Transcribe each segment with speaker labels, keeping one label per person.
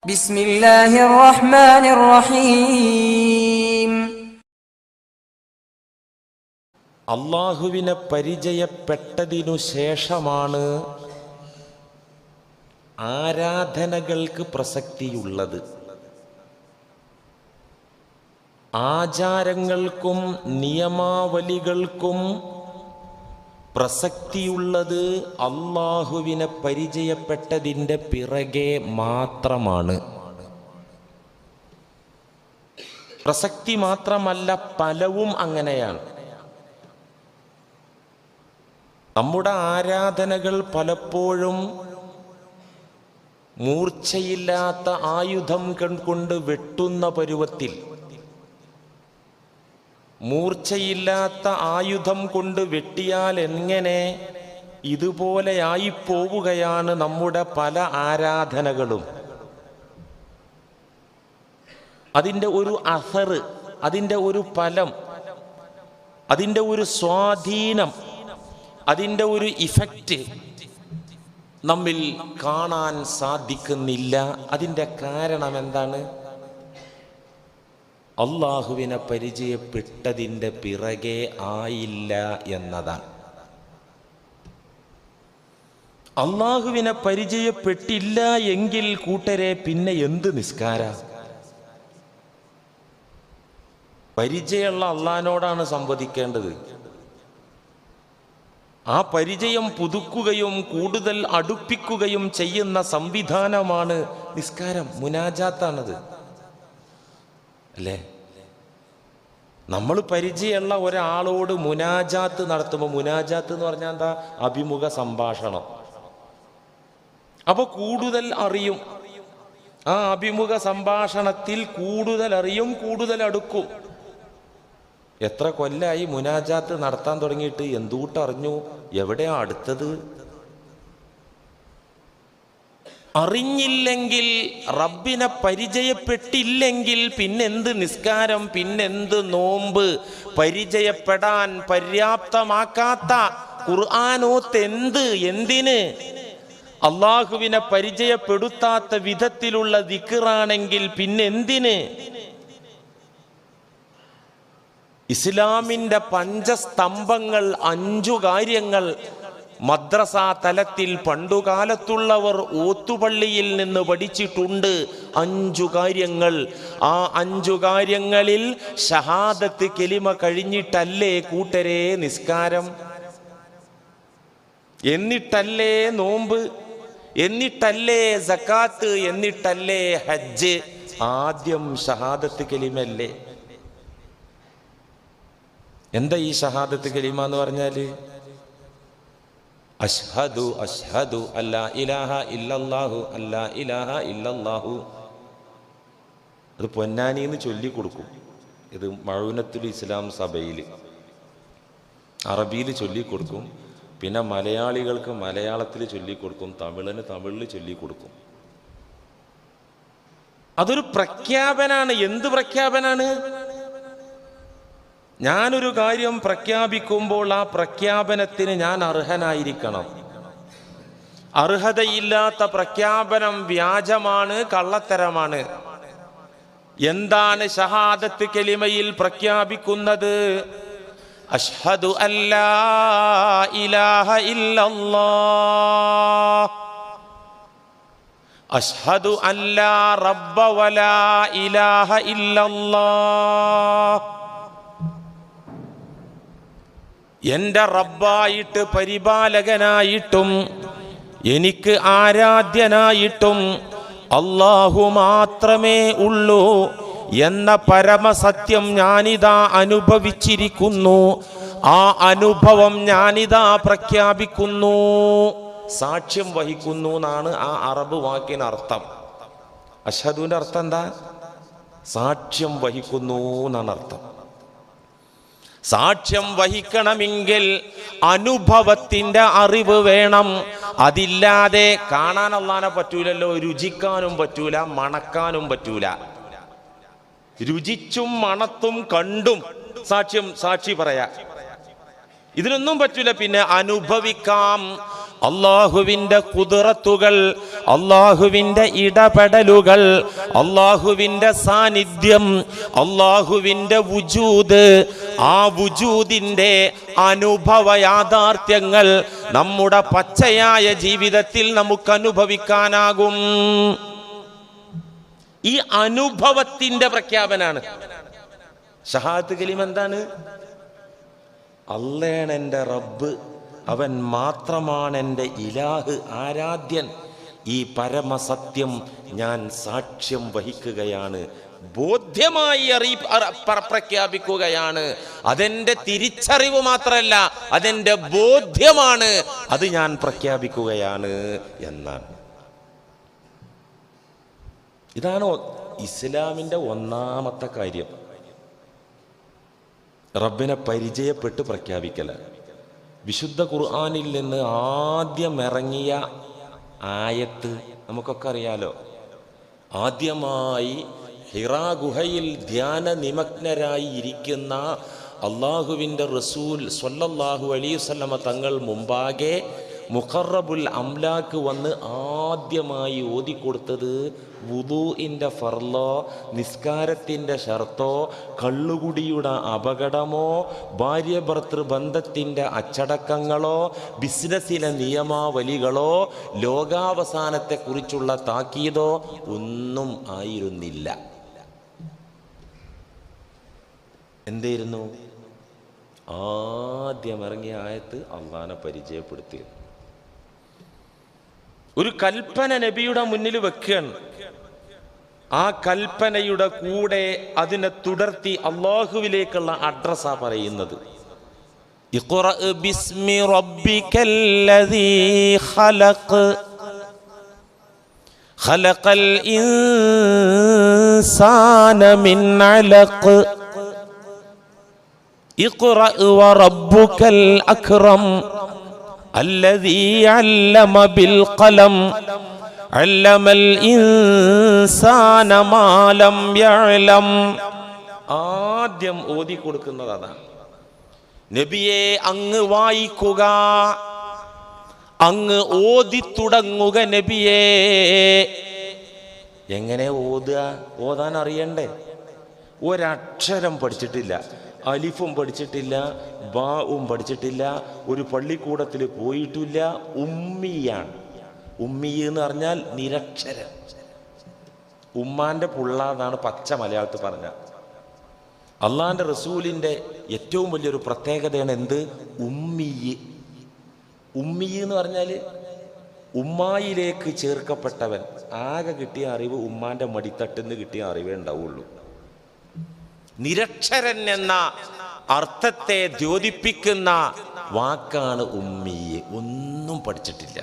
Speaker 1: ബിസ്മില്ലാഹിർ റഹ്മാനിർ റഹീം.
Speaker 2: അള്ളാഹുവിനെ പരിചയപ്പെട്ടതിനു ശേഷമാണ് ആരാധനകൾക്ക് പ്രസക്തിയുള്ളത്. ആചാരങ്ങൾക്കും നിയമാവലികൾക്കും പ്രസക്തിയുള്ളത് അള്ളാഹുവിനെ പരിചയപ്പെട്ടതിൻ്റെ പിറകെ മാത്രമാണ്. പ്രസക്തി മാത്രമല്ല, ഫലവും അങ്ങനെയാണ്. നമ്മുടെ ആരാധനകൾ പലപ്പോഴും മൂർച്ചയില്ലാത്ത ആയുധം കൊണ്ട് വെട്ടുന്ന പരുവത്തിൽ, മൂർച്ചയില്ലാത്ത ആയുധം കൊണ്ട് വെട്ടിയാൽ എങ്ങനെ ഇതുപോലെയായി പോവുകയാണ് നമ്മുടെ പല ആരാധനകളും. അതിൻ്റെ ഒരു അസർ, അതിൻ്റെ ഒരു ഫലം, അതിൻ്റെ ഒരു സ്വാധീനം, അതിൻ്റെ ഒരു ഇഫക്റ്റ് നമ്മിൽ കാണാൻ സാധിക്കുന്നില്ല. അതിൻ്റെ കാരണം എന്താണ്? അള്ളാഹുവിനെ പരിചയപ്പെട്ടതിൻ്റെ പിറകെ ആയില്ല എന്നതാണ്. അള്ളാഹുവിനെ പരിചയപ്പെട്ടില്ല എങ്കിൽ കൂട്ടരെ പിന്നെ എന്ത് നിസ്കാര? പരിചയമുള്ള അള്ളാഹിനോടാണ് സംവദിക്കേണ്ടത്. ആ പരിചയം പുതുക്കുകയും കൂടുതൽ അടുപ്പിക്കുകയും ചെയ്യുന്ന സംവിധാനമാണ് നിസ്കാരം, മുനാജാത്താണത്, അല്ലേ? നമ്മൾ പരിചയമുള്ള ഒരാളോട് മുനാജാത്ത് നടത്തുമ്പോൾ, മുനാജാത്ത് എന്ന് പറഞ്ഞാൽ എന്താ? അഭിമുഖ സംഭാഷണം. അപ്പോൾ കൂടുതൽ അറിയും. ആ അഭിമുഖ സംഭാഷണത്തിൽ കൂടുതൽ അറിയും, കൂടുതൽ അടുക്കും. എത്ര കൊല്ലായി മുനാജാത്ത് നടത്താൻ തുടങ്ങിയിട്ട്? എന്തൂട്ടറിഞ്ഞു? എവിടെയാ അടുത്തത്? അറിഞ്ഞില്ലെങ്കിൽ, റബ്ബിനെ പരിചയപ്പെട്ടില്ലെങ്കിൽ പിന്നെന്ത് നിസ്കാരം, പിന്നെന്ത് നോമ്പ്? പരിചയപ്പെടാൻ പര്യാപ്തമാക്കാത്ത ഖുർആനോത്തെന്ത്? എന്തിന്? അള്ളാഹുവിനെ പരിചയപ്പെടുത്താത്ത വിധത്തിലുള്ള ദിക്റാണെങ്കിൽ പിന്നെന്തിന്? ഇസ്ലാമിൻ്റെ പഞ്ചസ്തംഭങ്ങൾ, 5 കാര്യങ്ങൾ മദ്രസ തലത്തിൽ പണ്ടുകാലത്തുള്ളവർ ഓത്തുപള്ളിയിൽ നിന്ന് പഠിച്ചിട്ടുണ്ട്. 5 കാര്യങ്ങൾ. ആ 5 കാര്യങ്ങളിൽ ഷഹാദത്ത് കലിമ കഴിഞ്ഞിട്ടല്ലേ കൂട്ടരെ നിസ്കാരം? എന്നിട്ടല്ലേ നോമ്പ്? എന്നിട്ടല്ലേ സക്കാത്ത്? എന്നിട്ടല്ലേ ഹജ്ജ്? ആദ്യം ഷഹാദത്ത് കലിമല്ലേ? എന്താ ഈ ഷഹാദത്ത് കലിമ എന്ന് പറഞ്ഞാൽ? അഷ്ഹദു അഷ്ഹദു അല്ലാ ഇലാഹ ഇല്ലല്ലാഹു അല്ലാ ഇലാഹ ഇല്ലല്ലാഹു. അത് പൊന്നാനിന്ന് ചൊല്ലിക്കൊടുക്കും. ഇത് മഅൂനത്തുൽ ഇസ്ലാം സഭയിൽ അറബിയിൽ ചൊല്ലിക്കൊടുക്കും. പിന്നെ മലയാളികൾക്ക് മലയാളത്തിൽ ചൊല്ലിക്കൊടുക്കും, തമിഴിന് തമിഴിൽ ചൊല്ലിക്കൊടുക്കും. അതൊരു പ്രഖ്യാപനാണ്. എന്ത് പ്രഖ്യാപനാണ്? ഞാനൊരു കാര്യം പ്രഖ്യാപിക്കുമ്പോൾ ആ പ്രഖ്യാപനത്തിന് ഞാൻ അർഹനായിരിക്കണം. അർഹതയില്ലാത്ത പ്രഖ്യാപനം വ്യാജമാണ്, കള്ളത്തരമാണ്. എന്താണ് ഷഹാദത്ത് കലിമയിൽ പ്രഖ്യാപിക്കുന്നത്? അഷ്ഹദു അല്ലാ ഇലാഹ ഇല്ലല്ലാഹ്, അഷ്ഹദു അല്ലാ റബ്ബ വലാ ഇലാഹ ഇല്ലല്ലാഹ്. എൻ്റെ റബ്ബായിട്ട്, പരിപാലകനായിട്ടും എനിക്ക് ആരാധ്യനായിട്ടും അല്ലാഹു മാത്രമേ ഉള്ളൂ എന്ന പരമസത്യം ഞാനിതാ അനുഭവിച്ചിരിക്കുന്നു. ആ അനുഭവം ഞാനിതാ പ്രഖ്യാപിക്കുന്നു, സാക്ഷ്യം വഹിക്കുന്നു എന്നാണ് ആ അറബ് വാക്കിനർത്ഥം. അഷ്ഹദുവിൻ്റെ അർത്ഥം എന്താ? സാക്ഷ്യം വഹിക്കുന്നു എന്നാണ് അർത്ഥം. സാക്ഷ്യം വഹിക്കണമെങ്കിൽ അനുഭവത്തിൻ്റെ അറിവ് വേണം. അതില്ലാതെ കാണാൻ അല്ലാഹനെ പറ്റൂലല്ലോ, രുചിക്കാനും പറ്റൂല, മണക്കാനും പറ്റൂല. രുചിച്ചും മണത്തും കണ്ടും സാക്ഷി പറയാ, ഇതിനൊന്നും പറ്റൂല. പിന്നെ അനുഭവിക്കാം. അള്ളാഹുവിൻ്റെ ഖുദ്റത്തുകൾ, അള്ളാഹുവിൻ്റെ ഇടപെടലുകൾ, അള്ളാഹുവിൻ്റെ സാന്നിധ്യം, അള്ളാഹുവിൻ്റെ വുജൂദ്, ആ വുജൂദിൻ്റെ അനുഭവ യാഥാർത്ഥ്യങ്ങൾ നമ്മുടെ പച്ചയായ ജീവിതത്തിൽ നമുക്ക് അനുഭവിക്കാനാകും. ഈ അനുഭവത്തിന്റെ പ്രഖ്യാപനാണ് ഷഹാദത്ത് കലിമ. എന്താണ്? അള്ളയാണ് എൻ്റെ റബ്ബ്, അവൻ മാത്രമാണ് എൻ്റെ ഇലാഹ്, ആരാധ്യൻ. ഈ പരമസത്യം ഞാൻ സാക്ഷ്യം വഹിക്കുകയാണ്, ബോധ്യമായി പ്രഖ്യാപിക്കുകയാണ്. അതെൻ്റെ തിരിച്ചറിവ് മാത്രമല്ല, അതെൻ്റെ ബോധ്യമാണ്, അത് ഞാൻ പ്രഖ്യാപിക്കുകയാണ് എന്നാണ്. ഇതാണ് ഇസ്ലാമിൻ്റെ ഒന്നാമത്തെ കാര്യം, റബ്ബിനെ പരിചയപ്പെട്ട് പ്രഖ്യാപിക്കല. വിശുദ്ധ ഖുർആനിൽ നിന്ന് ആദ്യം ഇറങ്ങിയ ആയത്ത് നമുക്കൊക്കെ അറിയാലോ. ആദ്യമായി ഹിറാ ഗുഹയിൽ ധ്യാന നിമഗ്നരായി ഇരിക്കുന്ന അള്ളാഹുവിൻ്റെ റസൂൽ സ്വല്ലല്ലാഹു അലൈഹി വസല്ലമ തങ്ങൾ മുമ്പാകെ മുഖറബുൽ അംലാക്ക് വന്ന് ആദ്യമായി ഓതിക്കൊടുത്തത് വുദൂഇൻ്റെ ഫർളോ, നിസ്കാരത്തിൻ്റെ ഷർത്തോ, കള്ളുകുടിയുടെ അപകടമോ, ഭാര്യ ഭർത്തൃ ബന്ധത്തിൻ്റെ അച്ചടക്കങ്ങളോ, ബിസിനസ്സിലെ നിയമാവലികളോ, ലോകാവസാനത്തെക്കുറിച്ചുള്ള താക്കീതോ ഒന്നും ആയിരുന്നില്ല. എന്തായിരുന്നു? ആദ്യം ഇറങ്ങിയ ആയത്ത് അള്ളാനെ പരിചയപ്പെടുത്തി. ഒരു കൽപ്പന നബിയുടെ മുന്നിൽ വെക്കുകയാണ്. ആ കൽപ്പനയുടെ കൂടെ അതിനെ തുടർത്തി അള്ളാഹുവിലേക്കുള്ള അഡ്രസ്സാ പറയുന്നത്. ഇഖ്റ ബിസ്മി റബ്ബിക്കല്ലദീ ഖലഖ് ഖലഖൽ ഇൻസാന മിൻ അലഖ് ഇഖ്റ വറബ്ബുക്കൽ അക്രം അല്ലദീ അല്ലമ ബിൽ ഖലം അല്ലമൽ ഇൻസാന മാ ലം യഅലം. ആദ്യം ഓതി കൊടുക്കുന്നത് അതാണ്. നബിയെ അങ്ങ് വായിക്കുക, അങ്ങ് ഓതി തുടങ്ങുക നബിയേ. എങ്ങനെ ഓതുക? ഓതാൻ അറിയണ്ടേ? ഒരക്ഷരം പഠിച്ചിട്ടില്ല, അലിഫും പഠിച്ചിട്ടില്ല, ബാവും പഠിച്ചിട്ടില്ല, ഒരു പള്ളിക്കൂടത്തിൽ പോയിട്ടില്ല, ഉമ്മിയാണ്. ഉമ്മി എന്ന് പറഞ്ഞാൽ നിരക്ഷരൻ. ഉമ്മാന്റെ പുള്ള എന്നാണ് പച്ച മലയാളത്തിൽ പറഞ്ഞ. അള്ളാന്റെ റസൂലിന്റെ ഏറ്റവും വലിയൊരു പ്രത്യേകതയാണ് എന്ത്? ഉമ്മിയ്. ഉമ്മിയ് എന്ന് പറഞ്ഞാൽ ഉമ്മായിലേക്ക് ചേർക്കപ്പെട്ടവൻ. ആകെ കിട്ടിയ അറിവ് ഉമ്മാന്റെ മടിത്തട്ടിന്ന് കിട്ടിയ അറിവേ ഉണ്ടാവുള്ളൂ. നിരക്ഷരൻ എന്ന അർത്ഥത്തെ ദ്യോതിപ്പിക്കുന്ന വാക്കാണ് ഉമ്മിയെ. ഒന്നും പഠിച്ചിട്ടില്ല.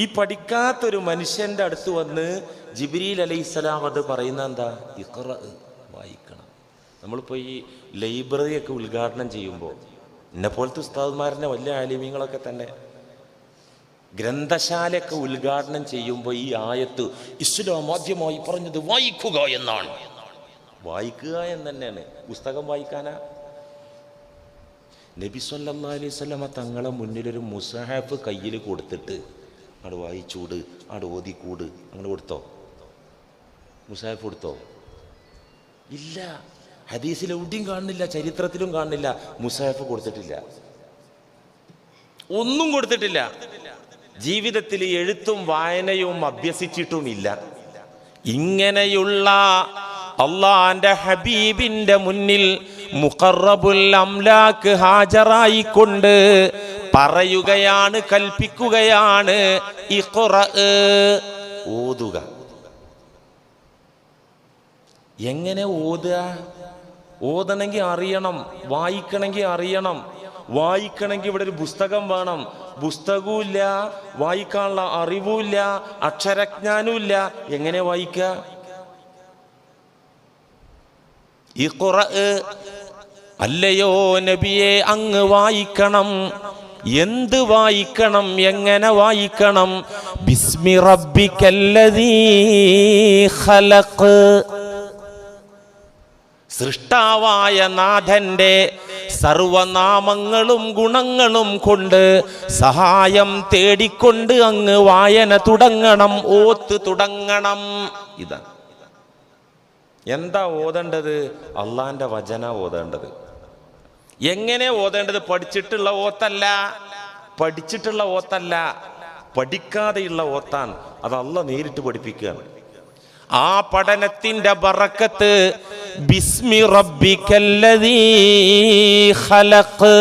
Speaker 2: ഈ പഠിക്കാത്തൊരു മനുഷ്യന്റെ അടുത്ത് വന്ന് ജിബ്രീൽ അലൈഹിസ്സലാം അത് പറയുന്ന എന്താ? ഇഖ്റ, വായിക്കണം. നമ്മളിപ്പോൾ ഈ ലൈബ്രറിയൊക്കെ ഉദ്ഘാടനം ചെയ്യുമ്പോൾ എന്നെപ്പോലത്തെ ഉസ്താദ്മാരനെ വലിയ ആലിമീങ്ങളൊക്കെ തന്നെ ഗ്രന്ഥശാലയൊക്കെ ഉദ്ഘാടനം ചെയ്യുമ്പോൾ ഈ ആയത്ത് ഇസ്ലാം ആദ്യമായി പറഞ്ഞത് വായിക്കുക എന്നാണ്. വായിക്കുക എന്ന് തന്നെയാണ്. പുസ്തകം വായിക്കാനാ? നബി സല്ലല്ലാഹു അലൈഹി വസല്ലമ തങ്ങളെ മുന്നിലൊരു മുസ്ഹഫ് കയ്യിൽ കൊടുത്തിട്ട് അവിടെ വായിച്ചൂട്, അവിടെ ഓതിക്കൂട്, അങ്ങനെ കൊടുത്തോ? മുസ്ഹഫ് കൊടുത്തോ? ഇല്ല. ഹദീസിൽ എവിടെയും കാണുന്നില്ല, ചരിത്രത്തിലും കാണുന്നില്ല. മുസ്ഹഫ് കൊടുത്തിട്ടില്ല, ഒന്നും കൊടുത്തിട്ടില്ല. ജീവിതത്തിൽ എഴുത്തും വായനയും അഭ്യസിച്ചിട്ടുമില്ല. ഇങ്ങനെയുള്ള അള്ളാന്റെ ഹബീബിന്റെ മുന്നിൽ മുഖറബുൽ അംലാക്ക് ഹാജരായിക്കൊണ്ട് പറയുകയാണ്, കൽപ്പിക്കുകയാണ്, ഇഖ്റ, ഓതുക. എങ്ങനെ ഓതുക? ഓതണമെങ്കിൽ അറിയണം, വായിക്കണമെങ്കിൽ അറിയണം. വായിക്കണമെങ്കിൽ ഇവിടെ ഒരു പുസ്തകം വേണം. പുസ്തകവും ഇല്ല, വായിക്കാനുള്ള അറിവുമില്ല, അക്ഷരജ്ഞാനവും ഇല്ല. എങ്ങനെ വായിക്കുക? ഇഖ്റ, അല്ലയോ നബിയെ അങ്ങ് വായിക്കണം. എന്ത് വായിക്കണം? എങ്ങനെ വായിക്കണം? ബിസ്മി റബ്ബിക്കല്ലദീ ഖലഖ്, സൃഷ്ടാവായ നാഥന്റെ സർവനാമങ്ങളും ഗുണങ്ങളും കൊണ്ട് സഹായം തേടിക്കൊണ്ട് അങ്ങ് വായന തുടങ്ങണം, ഓത്ത് തുടങ്ങണം. ഇതാണ് എന്താ ഓതേണ്ടത്? അള്ളാന്റെ വചന ഓതേണ്ടത്. എങ്ങനെ ഓതേണ്ടത്? പഠിച്ചിട്ടുള്ള ഓത്തല്ല, പഠിക്കാതെയുള്ള ഓത്താൻ. അത് അള്ളാഹ് നേരിട്ട് പഠിപ്പിക്കുകയാണ്. ആ പഠനത്തിന്റെ ബറക്കത്ത് ബിസ്മി റബ്ബിക്കല്ലദീ ഖലഖ്,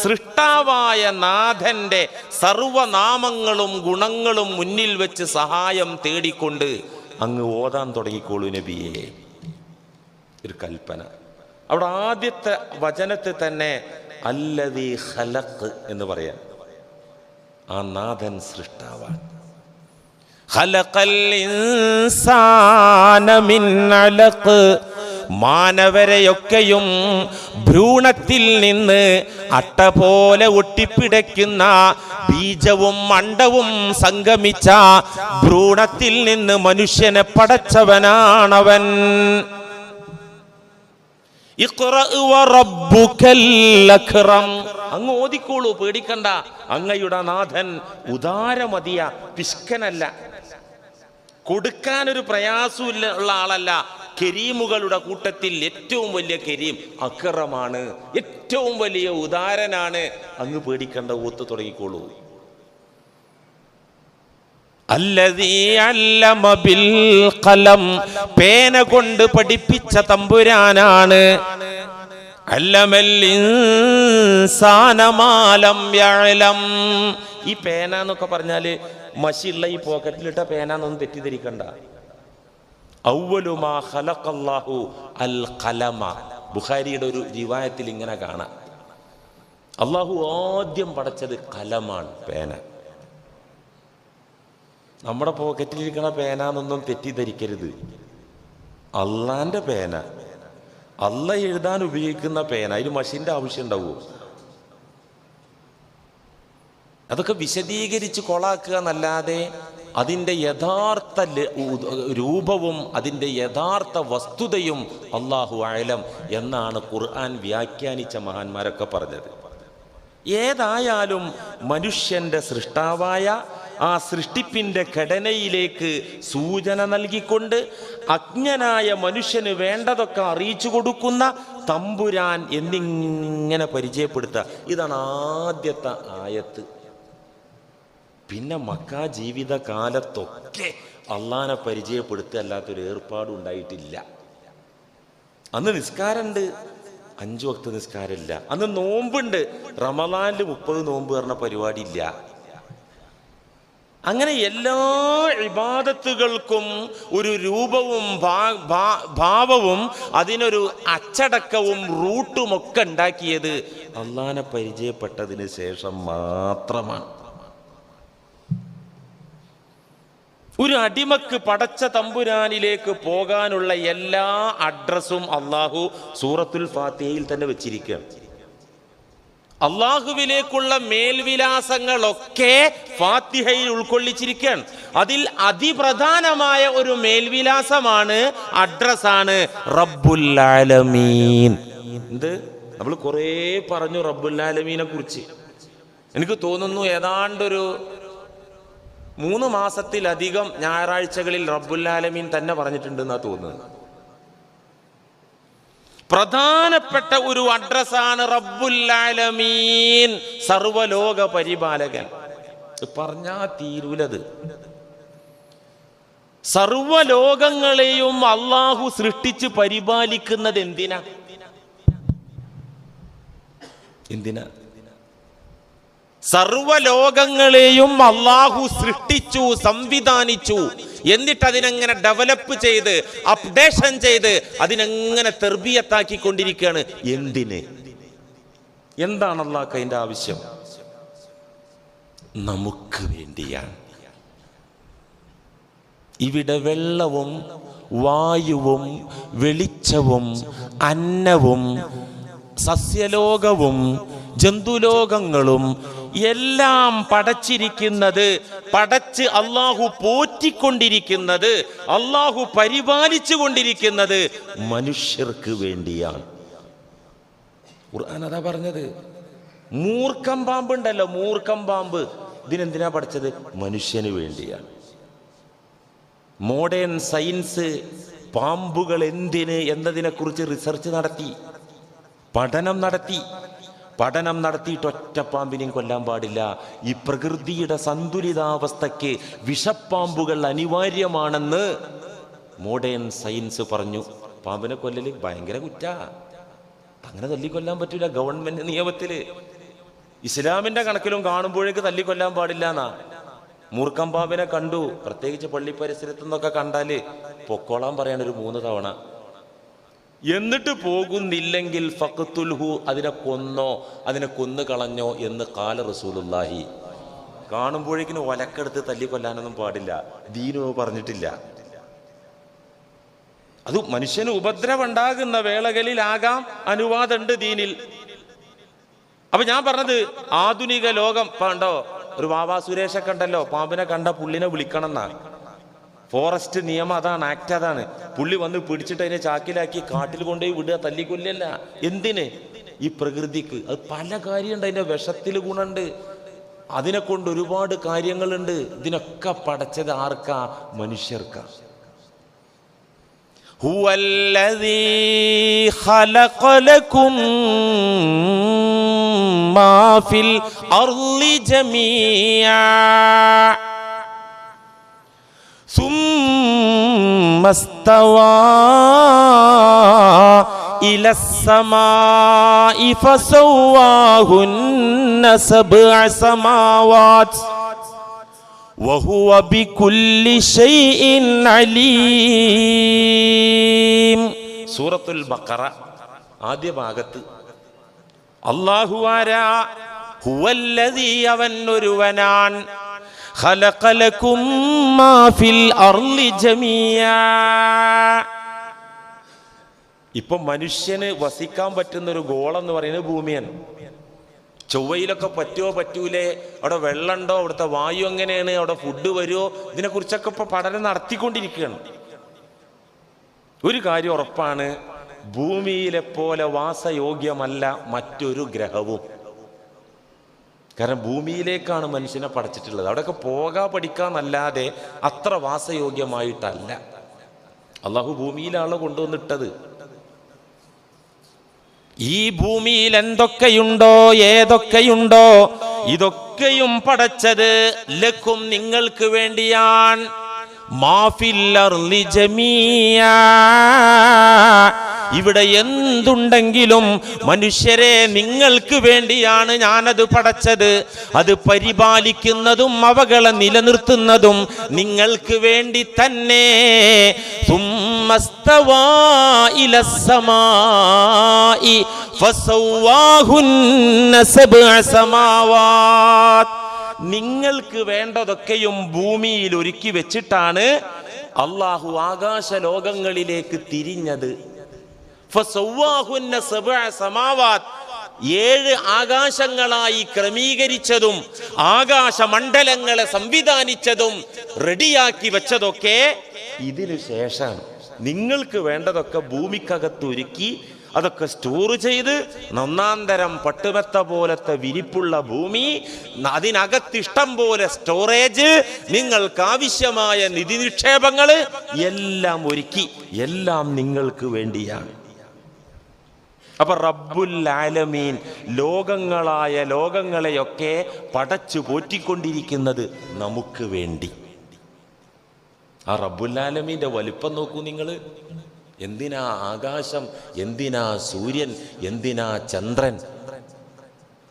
Speaker 2: സൃഷ്ടാവായ നാഥന്റെ സർവനാമങ്ങളും ഗുണങ്ങളും മുന്നിൽ വെച്ച് സഹായം തേടിക്കൊണ്ട് അങ്ങ് ഓതാൻ തുടങ്ങിക്കോളൂ നബിയേ. ഒരു കൽപ്പന. അവിടെ ആദ്യത്തെ വചനത്തിൽ തന്നെ അല്ലദീ ഖലഖ് എന്ന് പറയാൻ. ആ നാഥൻ സൃഷ്ടാവാൻ. ഖലഖൽ ഇൻസാന മിൻ അലഖ്, മാനവരെയൊക്കെയും ഭ്രൂണത്തിൽ നിന്ന് അട്ട പോലെ ഒട്ടിപ്പിടയ്ക്കുന്ന ബീജവും അണ്ടവും സംഗമിച്ച ഭ്രൂണത്തിൽ നിന്ന് മനുഷ്യനെ പടച്ചവനാണവൻ. അങ്ങ് ഓതിക്കോളൂ, പേടിക്കണ്ട. അങ്ങയുടെ നാഥൻ ഉദാരമതിയ, പിശുക്കനല്ല, കൊടുക്കാനൊരു പ്രയാസമില്ല ഉള്ള ആളല്ല. കരീമുകളുടെ കൂട്ടത്തിൽ ഏറ്റവും വലിയ കരീം അക്റമാണ്, ഏറ്റവും വലിയ ഉദാരനാണ്. അങ്ങ് പേടിക്കണ്ട, ഓത്ത് തുടങ്ങിക്കോളൂ. അല്ലദീ അല്ലമ ബിൽ ഖലം, പേന കൊണ്ട് പഠിപ്പിച്ച തമ്പുരാനാണ്. അല്ലമൽ ഇൻസാന മാ ലം യഅലം. ഈ പേന എന്നൊക്കെ പറഞ്ഞാല് മഷിയുള്ള ഈ പോക്കറ്റിലിട്ട പേന എന്നൊന്നും തെറ്റിദ്ധരിക്കണ്ട. അവ്വലു മാ ഖലഖല്ലാഹു അൽ ഖലമ. ബുഖാരിയുടെ ഒരു റിവായത്തിൽ ഇങ്ങനെ കാണാം, അള്ളാഹു ആദ്യം പടച്ചത് കലമാണ്, പേന. നമ്മുടെ പോക്കറ്റിലിരിക്കണ പേന എന്നൊന്നും തെറ്റിദ്ധരിക്കരുത്. അള്ളാന്റെ പേന, അള്ള എഴുതാൻ ഉപയോഗിക്കുന്ന പേന. അതിന് മഷീന്റെ ആവശ്യം ഉണ്ടാവുമോ? അതൊക്കെ വിശദീകരിച്ച് കൊളാക്കുക എന്നല്ലാതെ അതിൻ്റെ യഥാർത്ഥ രൂപവും അതിൻ്റെ യഥാർത്ഥ വസ്തുതയും അല്ലാഹു അഅലം എന്നാണ് ഖുർആൻ വ്യാഖ്യാനിച്ച മഹാന്മാരൊക്കെ പറഞ്ഞത്. ഏതായാലും മനുഷ്യൻ്റെ സൃഷ്ടാവായ ആ സൃഷ്ടിപ്പിൻ്റെ ഘടനയിലേക്ക് സൂചന നൽകിക്കൊണ്ട് അജ്ഞനായ മനുഷ്യന് വേണ്ടതൊക്കെ അറിയിച്ചു കൊടുക്കുന്ന തമ്പുരാൻ എന്നിങ്ങനെ പരിചയപ്പെടുത്തുക. ഇതാണ് ആദ്യത്തെ ആയത്ത്. പിന്നെ മക്കാ ജീവിതകാലത്തൊക്കെ അള്ളാനെ പരിചയപ്പെടുത്തുക അല്ലാത്തൊരു ഏർപ്പാടും ഉണ്ടായിട്ടില്ല. അന്ന് നിസ്കാരമുണ്ട്, 5 വക്ത് നിസ്കാരമില്ല. അന്ന് നോമ്പുണ്ട്, റമളാനിൽ 30 നോമ്പ് പറഞ്ഞ പരിപാടി ഇല്ല. അങ്ങനെ എല്ലാ ഇബാദത്തുകൾക്കും ഒരു രൂപവും ഭാവവും അതിനൊരു അച്ചടക്കവും റൂട്ടുമൊക്കെ ഉണ്ടാക്കിയത് അള്ളാനെ പരിചയപ്പെട്ടതിന് ശേഷം മാത്രമാണ്. ഒരു അടിമക്ക് പടച്ച തമ്പുരാനിലേക്ക് പോകാനുള്ള എല്ലാ അഡ്രസ്സും അള്ളാഹു സൂറത്തുൽ ഫാത്തിഹയിൽ തന്നെ വെച്ചിരിക്കുകയാണ്. അള്ളാഹുവിലേക്കുള്ള മേൽവിലാസങ്ങളൊക്കെ ഫാത്തിഹയിൽ ഉൾക്കൊള്ളിച്ചിരിക്കുകയാണ്. അതിൽ അതിപ്രധാനമായ ഒരു മേൽവിലാസമാണ്, അഡ്രസ്സാണ് റബ്ബുൽ ആലമീൻ. എന്ത് നമ്മൾ കുറേ പറഞ്ഞു റബ്ബുൽ ആലമീനെ കുറിച്ച്. എനിക്ക് തോന്നുന്നു ഏതാണ്ടൊരു 3 മാസത്തിലധികം ഞായറാഴ്ചകളിൽ റബ്ബുൽ ആലമീൻ തന്നെ പറഞ്ഞിട്ടുണ്ടെന്നാ തോന്നുന്നത്. പ്രധാനപ്പെട്ട ഒരു അഡ്രസ്സാണ് റബ്ബുൽ ആലമീൻ, സർവലോക പരിപാലകൻ. പറഞ്ഞാ തീരൂലത്. സർവലോകങ്ങളെയും അള്ളാഹു സൃഷ്ടിച്ച് പരിപാലിക്കുന്നത് എന്തിനാ? സർവലോകങ്ങളെയും അള്ളാഹു സൃഷ്ടിച്ചു, സംവിധാനിച്ചു. എന്നിട്ട് അതിനെങ്ങനെ ഡെവലപ്പ് ചെയ്ത് അപ്ഡേഷൻ ചെയ്ത് അതിനെങ്ങനെ തെർബിയത്താക്കിക്കൊണ്ടിരിക്കുകയാണ്. എന്തിന്? എന്താണ് അള്ളാഹ് അതിൻ്റെ ആവശ്യം? നമുക്ക് വേണ്ടിയാണ്. ഇവിടെ വെള്ളവും വായുവും വെളിച്ചവും അന്നവും സസ്യലോകവും ജന്തുലോകങ്ങളും എല്ലാം പടച്ചിരിക്കുന്നത്, പടച്ച് അള്ളാഹു പോറ്റിക്കൊണ്ടിരിക്കുന്നത്, അള്ളാഹു പരിപാലിച്ചു കൊണ്ടിരിക്കുന്നത് മനുഷ്യർക്ക് വേണ്ടിയാണ്. ഖുർആൻ അതാ പറഞ്ഞത്. മൂർഖം പാമ്പുണ്ടല്ലോ, മൂർഖം പാമ്പ്, ഇതിനെന്തിനാ പഠിച്ചത്? മനുഷ്യന് വേണ്ടിയാണ്. മോഡേൺ സയൻസ് പാമ്പുകൾ എന്തിന് എന്നതിനെക്കുറിച്ച് റിസർച്ച് നടത്തി, പഠനം നടത്തിയിട്ട് ഒറ്റ പാമ്പിനെയും കൊല്ലാൻ പാടില്ല. ഈ പ്രകൃതിയുടെ സന്തുലിതാവസ്ഥയ്ക്ക് വിഷപ്പാമ്പുകൾ അനിവാര്യമാണെന്ന് മോഡേൺ സയൻസ് പറഞ്ഞു. പാമ്പിനെ കൊല്ലല് ഭയങ്കര കുറ്റാ, അങ്ങനെ തല്ലിക്കൊല്ലാൻ പറ്റില്ല. ഗവൺമെന്റ് നിയമത്തില്, ഇസ്ലാമിന്റെ കണക്കിലും കാണുമ്പോഴേക്ക് തല്ലിക്കൊല്ലാൻ പാടില്ല എന്നാ. മൂർഖം പാമ്പിനെ കണ്ടു, പ്രത്യേകിച്ച് പള്ളി പരിസരത്തു നിന്നൊക്കെ കണ്ടാല് പൊക്കോളാൻ പറയാണ് ഒരു 3 തവണ. എന്നിട്ട് പോകുന്നില്ലെങ്കിൽ ഫഖ്തുൽഹു, അതിനെ കൊന്നോ, അതിനെ കൊന്നു കളഞ്ഞോ എന്ന് ഖാല റസൂലുള്ളാഹി. കാണുമ്പോഴേക്കിന് ഒലക്കെടുത്ത് തല്ലിക്കൊല്ലാനൊന്നും പാടില്ല, ദീനു പറഞ്ഞിട്ടില്ല. അത് മനുഷ്യന് ഉപദ്രവം ഉണ്ടാകുന്ന വേളകളിലാകാം, അനുവാദമുണ്ട് ദീനിൽ. അപ്പൊ ഞാൻ പറഞ്ഞത് ആധുനിക ലോകം കണ്ടോ, ഒരു വാവാ സുരേഷൊക്കെ ഉണ്ടല്ലോ, പാമ്പിനെ കണ്ട പുള്ളിനെ വിളിക്കണം എന്നാ. ഫോറസ്റ്റ് നിയമം അതാണ്, ആക്ട് അതാണ്. പുള്ളി വന്ന് പിടിച്ചിട്ട് അതിനെ ചാക്കിലാക്കി കാട്ടിൽ കൊണ്ടുപോയി വിടുക, തല്ലിക്കൊല്ലല്ല. എന്തിന്? ഈ പ്രകൃതിക്ക് അത് പല കാര്യമുണ്ട്, അതിന്റെ വിഷത്തിൽ ഗുണമുണ്ട്, അതിനെ കൊണ്ട് ഒരുപാട് കാര്യങ്ങളുണ്ട്. ഇതിനൊക്കെ പടച്ചത് ആർക്കാ? മനുഷ്യർക്കാ. ഹുവല്ലദീ ഖലഖ ലക്കും മാ ഫിൽ അർളി ജമീഅ സുമ്മ ഇസ്തവാ ഇലസ്സമാഇ ഫസവ്വാഹുന്ന സബ്അ സമാവാത് വഹുവ ബികുല്ലി ശൈഇൻ അലീം. സൂറത്തുൽ ബഖറ ആദ്യ ഭാഗത്ത് അല്ലാഹു ആരാ? ഹുവല്ലദീ, അവൻ ഒരുവനാൻ, ഖലഖ ലക്കും മാ ഫിൽ അർളി ജമീഅ. ഇപ്പൊ മനുഷ്യന് വസിക്കാൻ പറ്റുന്ന ഒരു ഗോളം എന്ന് പറയുന്നത് ഭൂമിയാണ്. ചൊവ്വയിലൊക്കെ പറ്റുമോ പറ്റൂലേ, അവിടെ വെള്ളമുണ്ടോ, അവിടുത്തെ വായു എങ്ങനെയാണ്, അവിടെ ഫുഡ് വരുമോ, ഇതിനെക്കുറിച്ചൊക്കെ ഇപ്പൊ പഠനം നടത്തിക്കൊണ്ടിരിക്കുകയാണ്. ഒരു കാര്യം ഉറപ്പാണ്, ഭൂമിയിലെ പോലെ വാസയോഗ്യമല്ല മറ്റൊരു ഗ്രഹവും. കാരണം ഭൂമിയിലേക്കാണ് മനുഷ്യനെ പടച്ചിട്ടുള്ളത്. അവിടെയൊക്കെ പഠിക്കാന്നല്ലാതെ അത്ര വാസയോഗ്യമായിട്ടല്ല. അള്ളാഹു ഭൂമിയിലാണ് കൊണ്ടുവന്നിട്ടത്. ഈ ഭൂമിയിൽ എന്തൊക്കെയുണ്ടോ, ഏതൊക്കെയുണ്ടോ, ഇതൊക്കെയും പടച്ചത് ലക്കും, നിങ്ങൾക്ക് വേണ്ടിയാണ്. മാഫിൽ അർളി ജമീഅ, ഇവിടെ എന്തുണ്ടെങ്കിലും മനുഷ്യരെ നിങ്ങൾക്ക് വേണ്ടിയാണ് ഞാനത് പടച്ചത്. അത് പരിപാലിക്കുന്നതും അവകളെ നിലനിർത്തുന്നതും നിങ്ങൾക്ക് വേണ്ടി തന്നെ. സുമ്മസ്തവാ ഇലസ്സമാഇ ഫസവ്വാഹുന്ന സബ്അ സമാവാത്. നിങ്ങൾക്ക് വേണ്ടതൊക്കെയും ഭൂമിയിൽ ഒരുക്കി വെച്ചിട്ടാണ് അള്ളാഹു ആകാശ ലോകങ്ങളിലേക്ക് തിരിഞ്ഞത്. ഫസവ്വാഹുന്ന സബ്അ സമാവാത്, 7 ആകാശങ്ങളായി ക്രമീകരിച്ചതും ആകാശമണ്ഡലങ്ങളെ സംവിധാനിച്ചതും റെഡിയാക്കി വെച്ചതൊക്കെ ഇതിനു ശേഷം. നിങ്ങൾക്ക് വേണ്ടതൊക്കെ ഭൂമിക്കകത്ത് ഒരുക്കി, അതൊക്കെ സ്റ്റോർ ചെയ്ത്, നന്നാന്തരം പട്ടുമെത്ത പോലത്തെ വിരിപ്പുള്ള ഭൂമി, അതിനകത്ത് ഇഷ്ടം പോലെ സ്റ്റോറേജ്, നിങ്ങൾക്ക് ആവശ്യമായ നിധി നിക്ഷേപങ്ങൾ എല്ലാം ഒരുക്കി. എല്ലാം നിങ്ങൾക്ക് വേണ്ടിയാണ്. അപ്പൊ റബ്ബുൽ ആലമീൻ, ലോകങ്ങളെയൊക്കെ പടച്ചു പോറ്റിക്കൊണ്ടിരിക്കുന്നത് നമുക്ക് വേണ്ടി. ആ റബ്ബുൽ ആലമീന്റെ വലിപ്പം നോക്കൂ നിങ്ങൾ. എന്തിനാ ആകാശം, എന്തിനാ സൂര്യൻ, എന്തിനാ ചന്ദ്രൻ?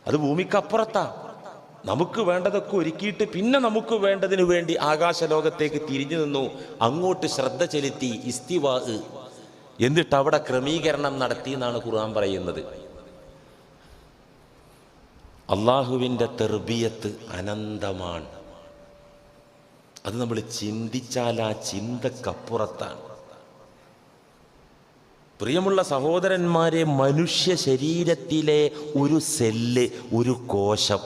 Speaker 2: അത് ഭൂമിക്കപ്പുറത്താ. നമുക്ക് വേണ്ടതൊക്കെ ഒരുക്കിയിട്ട് പിന്നെ നമുക്ക് വേണ്ടതിനു വേണ്ടി ആകാശ ലോകത്തേക്ക് തിരിഞ്ഞു നിന്നു, അങ്ങോട്ട് ശ്രദ്ധ ചെലുത്തി, ഇസ്തിവാ, എന്നിട്ട് അവിടെ ക്രമീകരണം നടത്തി എന്നാണ് ഖുർആൻ പറയുന്നത്. അള്ളാഹുവിൻ്റെ തെർബിയത്ത് അനന്തമാണ്. അത് നമ്മൾ ചിന്തിച്ചാൽ ആ ചിന്തക്കപ്പുറത്താണ്. പ്രിയമുള്ള സഹോദരന്മാരെ, മനുഷ്യ ശരീരത്തിലെ ഒരു സെല്ല്, ഒരു കോശം,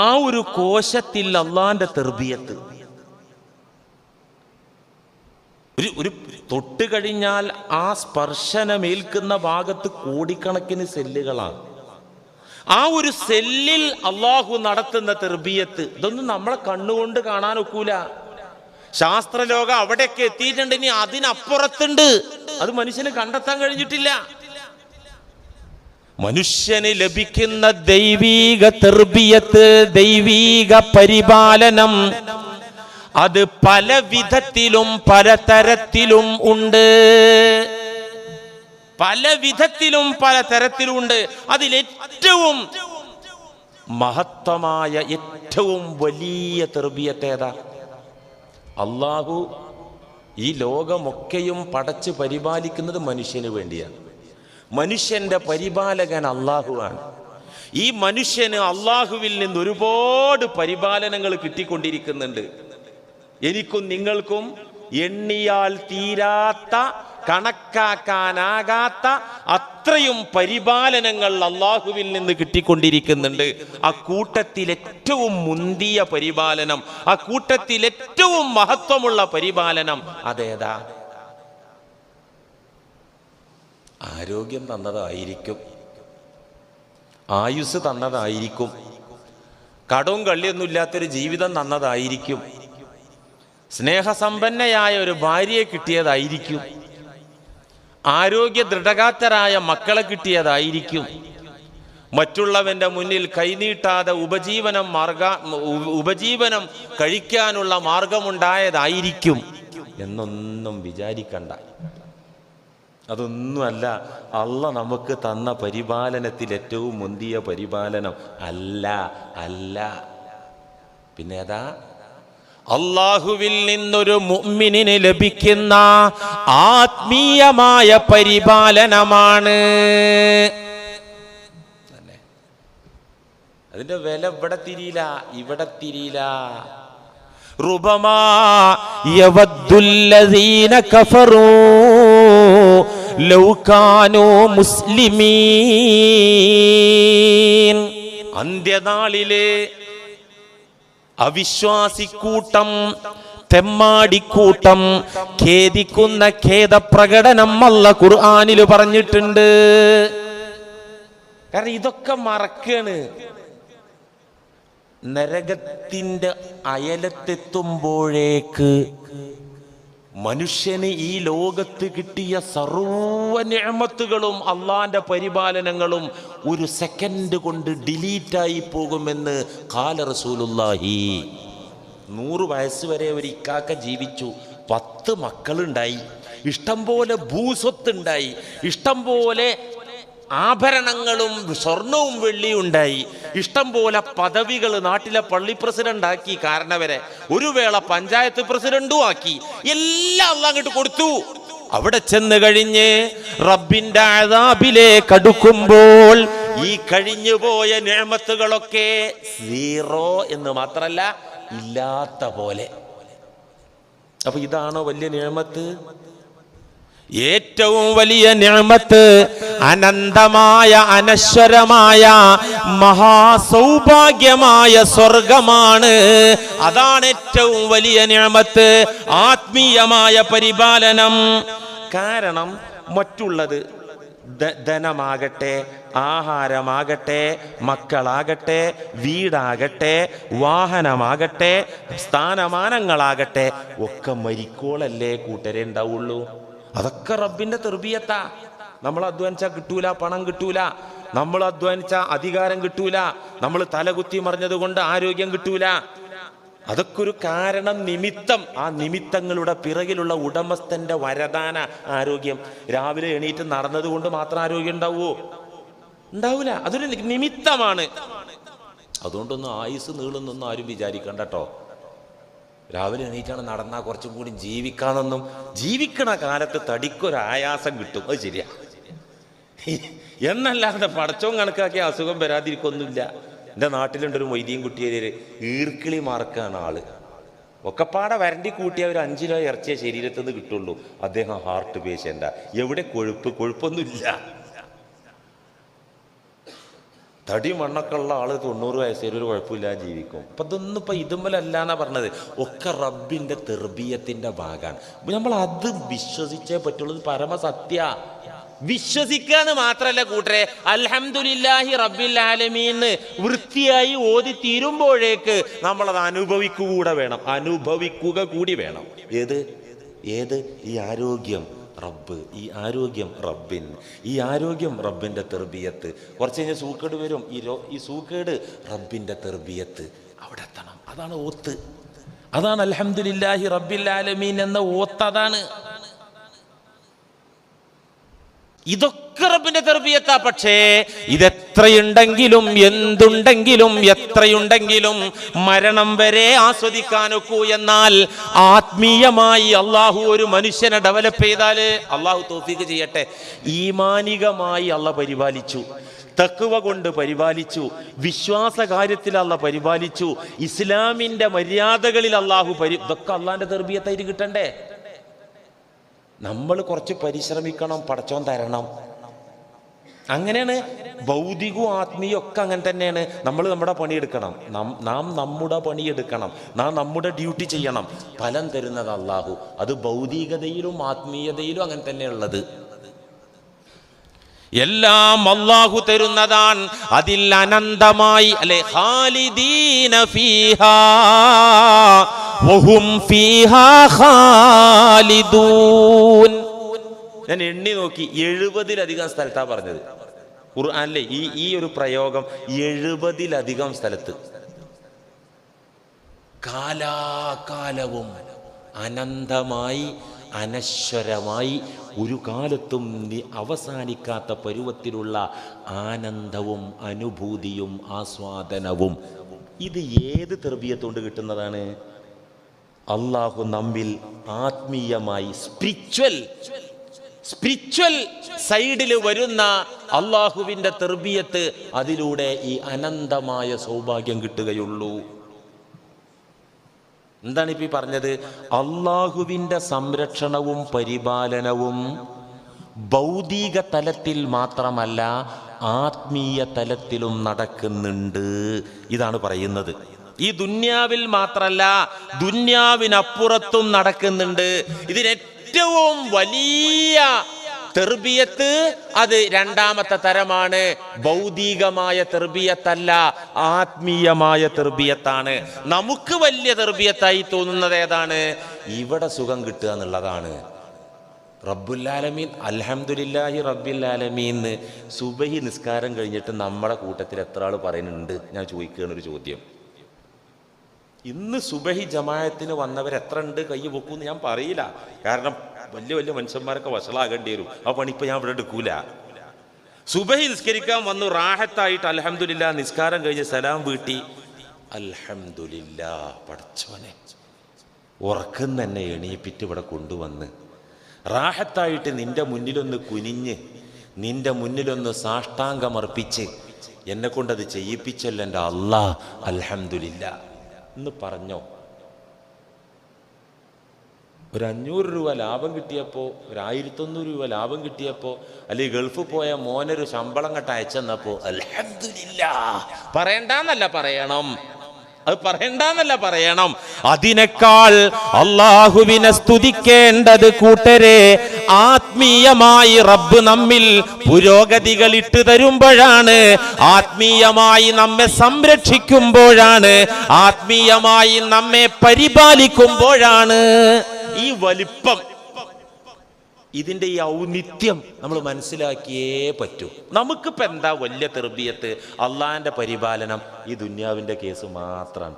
Speaker 2: ആ ഒരു കോശത്തിൽ അള്ളാന്റെ തർബിയത്ത്. ഒരു തൊട്ട് കഴിഞ്ഞാൽ ആ സ്പർശനമേൽക്കുന്ന ഭാഗത്ത് കോടിക്കണക്കിന് സെല്ലുകളാണ്. ആ ഒരു സെല്ലിൽ അള്ളാഹു നടത്തുന്ന തർബിയത്ത്, ഇതൊന്നും നമ്മളെ കണ്ണുകൊണ്ട് കാണാൻ ഒക്കൂല. ശാസ്ത്രലോകം അവിടെയൊക്കെ എത്തിയിട്ടുണ്ട്, ഇനി അതിനപ്പുറത്തുണ്ട്, അത് മനുഷ്യന് കണ്ടെത്താൻ കഴിഞ്ഞിട്ടില്ല. മനുഷ്യന് ലഭിക്കുന്ന ദൈവീക തർബിയത്ത്, ദൈവീക പരിപാലനം, അത് പല വിധത്തിലും പലതരത്തിലും ഉണ്ട്. പല വിധത്തിലും പലതരത്തിലും ഉണ്ട്. അതിലേറ്റവും മഹത്തമായ ഏറ്റവും വലിയ തർബിയത്ത് ഏതാ? അള്ളാഹു ഈ ലോകമൊക്കെയും പടച്ച് പരിപാലിക്കുന്നത് മനുഷ്യന് വേണ്ടിയാണ്. മനുഷ്യന്റെ പരിപാലകൻ അള്ളാഹുവാണ്. ഈ മനുഷ്യന് അള്ളാഹുവിൽ നിന്ന് ഒരുപാട് പരിപാലനങ്ങൾ കിട്ടിക്കൊണ്ടിരിക്കുന്നുണ്ട്. എനിക്കും നിങ്ങൾക്കും എണ്ണിയാൽ തീരാത്ത, കണക്കാക്കാനാകാത്ത അത്രയും പരിപാലനങ്ങൾ അള്ളാഹുവിൽ നിന്ന് കിട്ടിക്കൊണ്ടിരിക്കുന്നുണ്ട്. ആ കൂട്ടത്തിൽ ഏറ്റവും മുന്തിയ പരിപാലനം, ആ കൂട്ടത്തിൽ ഏറ്റവും മഹത്വമുള്ള പരിപാലനം അതേതാ? ആരോഗ്യം തന്നതായിരിക്കും, ആയുസ് തന്നതായിരിക്കും, കടവും കള്ളിയൊന്നും ഇല്ലാത്തൊരു ജീവിതം തന്നതായിരിക്കും, സ്നേഹസമ്പന്നയായ ഒരു ഭാര്യയെ കിട്ടിയതായിരിക്കും, ആരോഗ്യ ദൃഢഗാത്തരായ മക്കളെ കിട്ടിയതായിരിക്കും, മറ്റുള്ളവന്റെ മുന്നിൽ കൈനീട്ടാതെ ഉപജീവനം കഴിക്കാനുള്ള മാർഗമുണ്ടായതായിരിക്കും എന്നൊന്നും വിചാരിക്കണ്ട. അതൊന്നുമല്ല അള്ളാഹ് നമുക്ക് തന്ന പരിപാലനത്തിൽ ഏറ്റവും മുന്തിയ പരിപാലനം. അല്ല പിന്നെ ഏതാ? അള്ളാഹുവിൽ നിന്നൊരു മുഅ്മിനിന് ലഭിക്കുന്ന ആത്മീയമായ പരിപാലനമാണ്. അതിന്റെ വില ഇവിടെ തിരിയില്ല. റുബമാ യവദ്ദുല്ലദീന കഫറൂ ലൗ കാനൂ മുസ്ലിമീൻ. അന്ത്യനാളിലെ അവിശ്വാസിക്കൂട്ടം, തെമ്മാടിക്കൂട്ടം ഖേദിക്കുന്ന ഖേദപ്രകടനം അല്ലാഹു ഖുർആനിൽ പറഞ്ഞിട്ടുണ്ട്. കാരണം ഇതൊക്കെ മറക്കാണ്. നരകത്തിന്റെ അയലത്തെത്തുമ്പോഴേക്ക് മനുഷ്യന് ഈ ലോകത്ത് കിട്ടിയ സർവ്വ നിഅമത്തുകളും അള്ളാന്റെ പരിപാലനങ്ങളും ഒരു സെക്കൻഡ് കൊണ്ട് ഡിലീറ്റായി പോകുമെന്ന് ഖാല റസൂലുള്ളാഹി. 100 വയസ്സ് വരെ ഒരു ഇക്കാക്ക ജീവിച്ചു, 10 മക്കളുണ്ടായി, ഇഷ്ടം പോലെ ഭൂസ്വത്തുണ്ടായി, ഇഷ്ടം പോലെ ആഭരണങ്ങളും സ്വർണവും വെള്ളിയും ഉണ്ടായി, ഇഷ്ടം പോലെ പദവികൾ, നാട്ടിലെ പള്ളി പ്രസിഡന്റ് ആക്കി, കാരണവരെ ഒരു വേള പഞ്ചായത്ത് പ്രസിഡന്റും ആക്കി, എല്ലാം അല്ലാഹ് അങ്ങോട്ട് കൊടുത്തു. അവിടെ ചെന്ന് കഴിഞ്ഞ് റബ്ബിന്റെ അദാബിലേക്ക് അടുക്കുമ്പോൾ ഈ കഴിഞ്ഞുപോയ നിഅമത്തുകളൊക്കെ സീറോ എന്ന് മാത്രല്ല ഇല്ലാത്ത പോലെ. അപ്പൊ ഇതാണോ വലിയ നിഅമത്ത്? ഏറ്റവും വലിയ നിഅമത്ത് അനന്തമായ, അനശ്വരമായ, മഹാസൗഭാഗ്യമായ സ്വർഗമാണ്. അതാണ് ഏറ്റവും വലിയ നിഅമത്ത്, ആത്മീയമായ പരിപാലനം. കാരണം മറ്റുള്ളത് ധനമാകട്ടെ, ആഹാരമാകട്ടെ, മക്കളാകട്ടെ, വീടാകട്ടെ, വാഹനമാകട്ടെ, സ്ഥാനമാനങ്ങളാകട്ടെ, ഒക്കെ മരിക്കോളല്ലേ കൂട്ടരെ ഉണ്ടാവുള്ളൂ. അതൊക്കെ റബ്ബിന്റെ തർബിയത്താ. നമ്മൾ അധ്വാനിച്ചാൽ കിട്ടൂല, പണം കിട്ടൂല. നമ്മൾ അധ്വാനിച്ച അധികാരം കിട്ടൂല. നമ്മൾ തലകുത്തി മറിഞ്ഞത് കൊണ്ട് ആരോഗ്യം കിട്ടൂല. അതൊക്കെ ഒരു കാരണം, നിമിത്തം. ആ നിമിത്തങ്ങളുടെ പിറകിലുള്ള ഉടമസ്ഥന്റെ വരദാന ആരോഗ്യം. രാവിലെ എണീറ്റ് നടന്നത് കൊണ്ട് മാത്രം ആരോഗ്യം ഉണ്ടാവുമോ? ഉണ്ടാവൂല. അതൊരു നിമിത്തമാണ്. അതുകൊണ്ടൊന്നും ആയുസ് നീളുന്നൊന്നും ആരും വിചാരിക്കണ്ട കേട്ടോ. രാവിലെ എണീറ്റാണ് നടന്നാൽ കുറച്ചും കൂടി ജീവിക്കാമെന്നൊന്നും, ജീവിക്കണ കാലത്ത് തടിക്കൊരായാസം കിട്ടും, അത് ശരിയാ. എന്നല്ലാതെ പടച്ചോൻ കണക്കാക്കിയ അസുഖം വരാതിരിക്കൊന്നുമില്ല. എൻ്റെ നാട്ടിലുണ്ടൊരു മൊയ്തീൻ കുട്ടിയെ ഈർക്കിളി മാർക്കാണ് ആള്. ഒക്കെപ്പാടെ വരണ്ടി കൂട്ടിയ ഒരു 5 കിലോ ഇറച്ചിയെ ശരീരത്തിൽ നിന്ന് കിട്ടുള്ളൂ. അദ്ദേഹം ഹാർട്ട് പേഷ്യൻ്റാ. എവിടെ കൊഴുപ്പൊന്നുമില്ല. തടി മണ്ണൊക്കെ ഉള്ള ആള് 90 വയസ്സേലും ഒരു കുഴപ്പമില്ലാതെ ജീവിക്കും. അപ്പം ഇതൊന്നും ഇപ്പം ഇതുമ്മലല്ല എന്നാ പറഞ്ഞത്. ഒക്കെ റബ്ബിൻ്റെ തെർബിയത്തിൻ്റെ ഭാഗമാണ്. നമ്മൾ അത് വിശ്വസിച്ചേ പറ്റുള്ളൂ. പരമസത്യ. വിശ്വസിക്കാന്ന് മാത്രല്ല കൂട്ടരെ, അൽഹംദുലില്ലാഹി റബ്ബിൽ ആലമീൻ വൃത്തിയായി ഓതി തീരുമ്പോഴേക്ക് നമ്മളത് അനുഭവിക്കുക കൂടി വേണം. ഏത് ഈ ആരോഗ്യം റബ്ബ്, ഈ ആരോഗ്യം റബ്ബിൻ്റെ തെർബിയത്ത്. കുറച്ച് കഴിഞ്ഞാൽ സൂക്കേട് വരും. ഈ സൂക്കേട് റബ്ബിൻ്റെ തെർബിയത്ത് അവിടെ എത്തണം. അതാണ് ഓത്ത്. അതാണ് അൽഹംദുലില്ലാഹി റബ്ബിൽ ആലമീൻ എന്ന ഓത്ത്. അതാണ് ഇതൊക്കെ റബ്ബിന്റെ തെർബിയത്താ. പക്ഷേ ഇതെത്രയുണ്ടെങ്കിലും എന്തുണ്ടെങ്കിലും എത്രയുണ്ടെങ്കിലും മരണം വരെ ആസ്വദിക്കാനൊക്കൂ. എന്നാൽ ആത്മീയമായി അള്ളാഹു ഒരു മനുഷ്യനെ ഡെവലപ്പ് ചെയ്താല്, അള്ളാഹു തൗഫീഖ് ചെയ്യട്ടെ, ഈമാനികമായി അള്ളാഹ് പരിപാലിച്ചു, തഖ്വ കൊണ്ട് പരിപാലിച്ചു, വിശ്വാസ കാര്യത്തിൽ അള്ളാഹ് പരിപാലിച്ചു, ഇസ്ലാമിന്റെ മര്യാദകളിൽ അള്ളാഹു ഇതൊക്കെ അള്ളാഹിന്റെ തെർബിയത്തായിട്ട് കിട്ടണ്ടേ? നമ്മൾ കുറച്ച് പരിശ്രമിക്കണം, പടച്ചോൻ തരണം. അങ്ങനെയാണ്. ഭൗതികവും ആത്മീയവും ഒക്കെ അങ്ങനെ തന്നെയാണ്. നമ്മൾ നമ്മുടെ പണിയെടുക്കണം. നാം നമ്മുടെ പണിയെടുക്കണം. നാം നമ്മുടെ ഡ്യൂട്ടി ചെയ്യണം. ഫലം തരുന്നത് അള്ളാഹു. അത് ഭൗതികതയിലും ആത്മീയതയിലും അങ്ങനെ തന്നെയുള്ളത്. എല്ലാം അല്ലാഹു തരുന്നതാണ്. അതിൽ അനന്തമായി അല്ലെ, ഖാലിദീന ഫീഹാ വഹും ഫീഹാ ഖാലിദൂൻ. ഞാൻ എണ്ണി നോക്കി, 70-ലധികം സ്ഥലത്താ പറഞ്ഞത് ഖുർആനിലെ ഈ ഒരു പ്രയോഗം. 70-ലധികം സ്ഥലത്ത്. കാലാകാലവും അനന്തമായി അനശ്വരമായി ഒരു കാലത്തും അവസാനിക്കാത്ത പരുവത്തിലുള്ള ആനന്ദവും അനുഭൂതിയും ആസ്വാദനവും. ഇത് ഏത് തെർബിയത്തുകൊണ്ട് കിട്ടുന്നതാണ്? അള്ളാഹു നമ്മിൽ ആത്മീയമായി സ്പിരിച്വൽ സൈഡിൽ വരുന്ന അള്ളാഹുവിൻ്റെ തെർബിയത്ത്, അതിലൂടെ ഈ അനന്തമായ സൗഭാഗ്യം കിട്ടുകയുള്ളൂ. എന്താണ് ഇപ്പം ഈ പറഞ്ഞത്? അള്ളാഹുവിൻ്റെ സംരക്ഷണവും പരിപാലനവും ഭൗതിക തലത്തിൽ മാത്രമല്ല ആത്മീയ തലത്തിലും നടക്കുന്നുണ്ട്. ഇതാണ് പറയുന്നത്. ഈ ദുന്യാവിൽ മാത്രമല്ല, ദുന്യാവിനപ്പുറത്തും നടക്കുന്നുണ്ട്. ഇതിനേറ്റവും വലിയ തെർബിയത്ത് അത് രണ്ടാമത്തെ തരമാണ്. ഭൗതികമായ തെർബിയത്തല്ല, ആത്മീയമായ തെർബിയത്താണ്. നമുക്ക് വലിയ തെർബിയത്തായി തോന്നുന്നത് ഏതാണ്? ഇവിടെ സുഖം കിട്ടുക എന്നുള്ളതാണ്. റബ്ബുൽ ആലമീൻ, അൽഹംദുലില്ലാഹി റബ്ബിൽ ആലമീൻ സുബഹി നിസ്കാരം കഴിഞ്ഞിട്ട് നമ്മുടെ കൂട്ടത്തിൽ എത്ര ആൾ പറയുന്നുണ്ട്? ഞാൻ ചോദിക്കുകയാണ് ഒരു ചോദ്യം. ഇന്ന് സുബഹി ജമാഅത്തിന് വന്നവർ എത്ര ഉണ്ട്? കൈ പൊക്കൂന്ന് ഞാൻ പറയില്ല. കാരണം വലിയ വലിയ മനുഷ്യന്മാരൊക്കെ വഷളാകേണ്ടി വരും. ആ പണി ഇപ്പം ഞാൻ ഇവിടെ എടുക്കൂല. സുബഹി നിസ്കരിക്കാൻ വന്നു, റാഹത്തായിട്ട് അൽഹംദുലില്ലാ നിസ്കാരം കഴിഞ്ഞ് സലാം വീട്ടി, അൽഹംദുലില്ലാ പടച്ചോനെ ഉറക്കം തന്നെ എണീപ്പിറ്റ് ഇവിടെ കൊണ്ടുവന്ന് റാഹത്തായിട്ട് നിന്റെ മുന്നിലൊന്ന് കുനിഞ്ഞ് നിന്റെ മുന്നിലൊന്ന് സാഷ്ടാംഗമർപ്പിച്ച് എന്നെ കൊണ്ടത് ചെയ്യിപ്പിച്ചല്ലോ എൻ്റെ അല്ലാ, അൽഹംദുലില്ലാ എന്ന് പറഞ്ഞോ. ഒരു 500 രൂപ ലാഭം കിട്ടിയപ്പോൾ, ഒരു 1100 രൂപ ലാഭം കിട്ടിയപ്പോൾ, അല്ലെങ്കിൽ ഗൾഫിൽ പോയ മോനൊരു ശമ്പളം കട്ട് അയച്ചെന്നപ്പോൾ അൽഹംദുലില്ലാ പറയണ്ടെന്നല്ല പറയണം. അത് പറയണ്ടെന്നല്ല പറയണം. അതിനേക്കാൾ അള്ളാഹുവിനെ സ്തുതിക്കേണ്ടത് കൂട്ടരെ ആത്മീയമായി റബ്ബ് നമ്മിൽ പുരോഗതികൾ ഇട്ട് തരുമ്പോഴാണ്, ആത്മീയമായി നമ്മെ സംരക്ഷിക്കുമ്പോഴാണ്, ആത്മീയമായി നമ്മെ പരിപാലിക്കുമ്പോഴാണ് ഈ വലിപ്പം, ഇതിൻ്റെ ഈ ഔന്നിത്യം നമ്മൾ മനസ്സിലാക്കിയേ പറ്റൂ. നമുക്കിപ്പോൾ എന്താ വലിയ തെർബിയത്ത്? അള്ളാഹിൻ്റെ പരിപാലനം. ഈ ദുന്യാവിൻ്റെ കേസ് മാത്രമാണ്.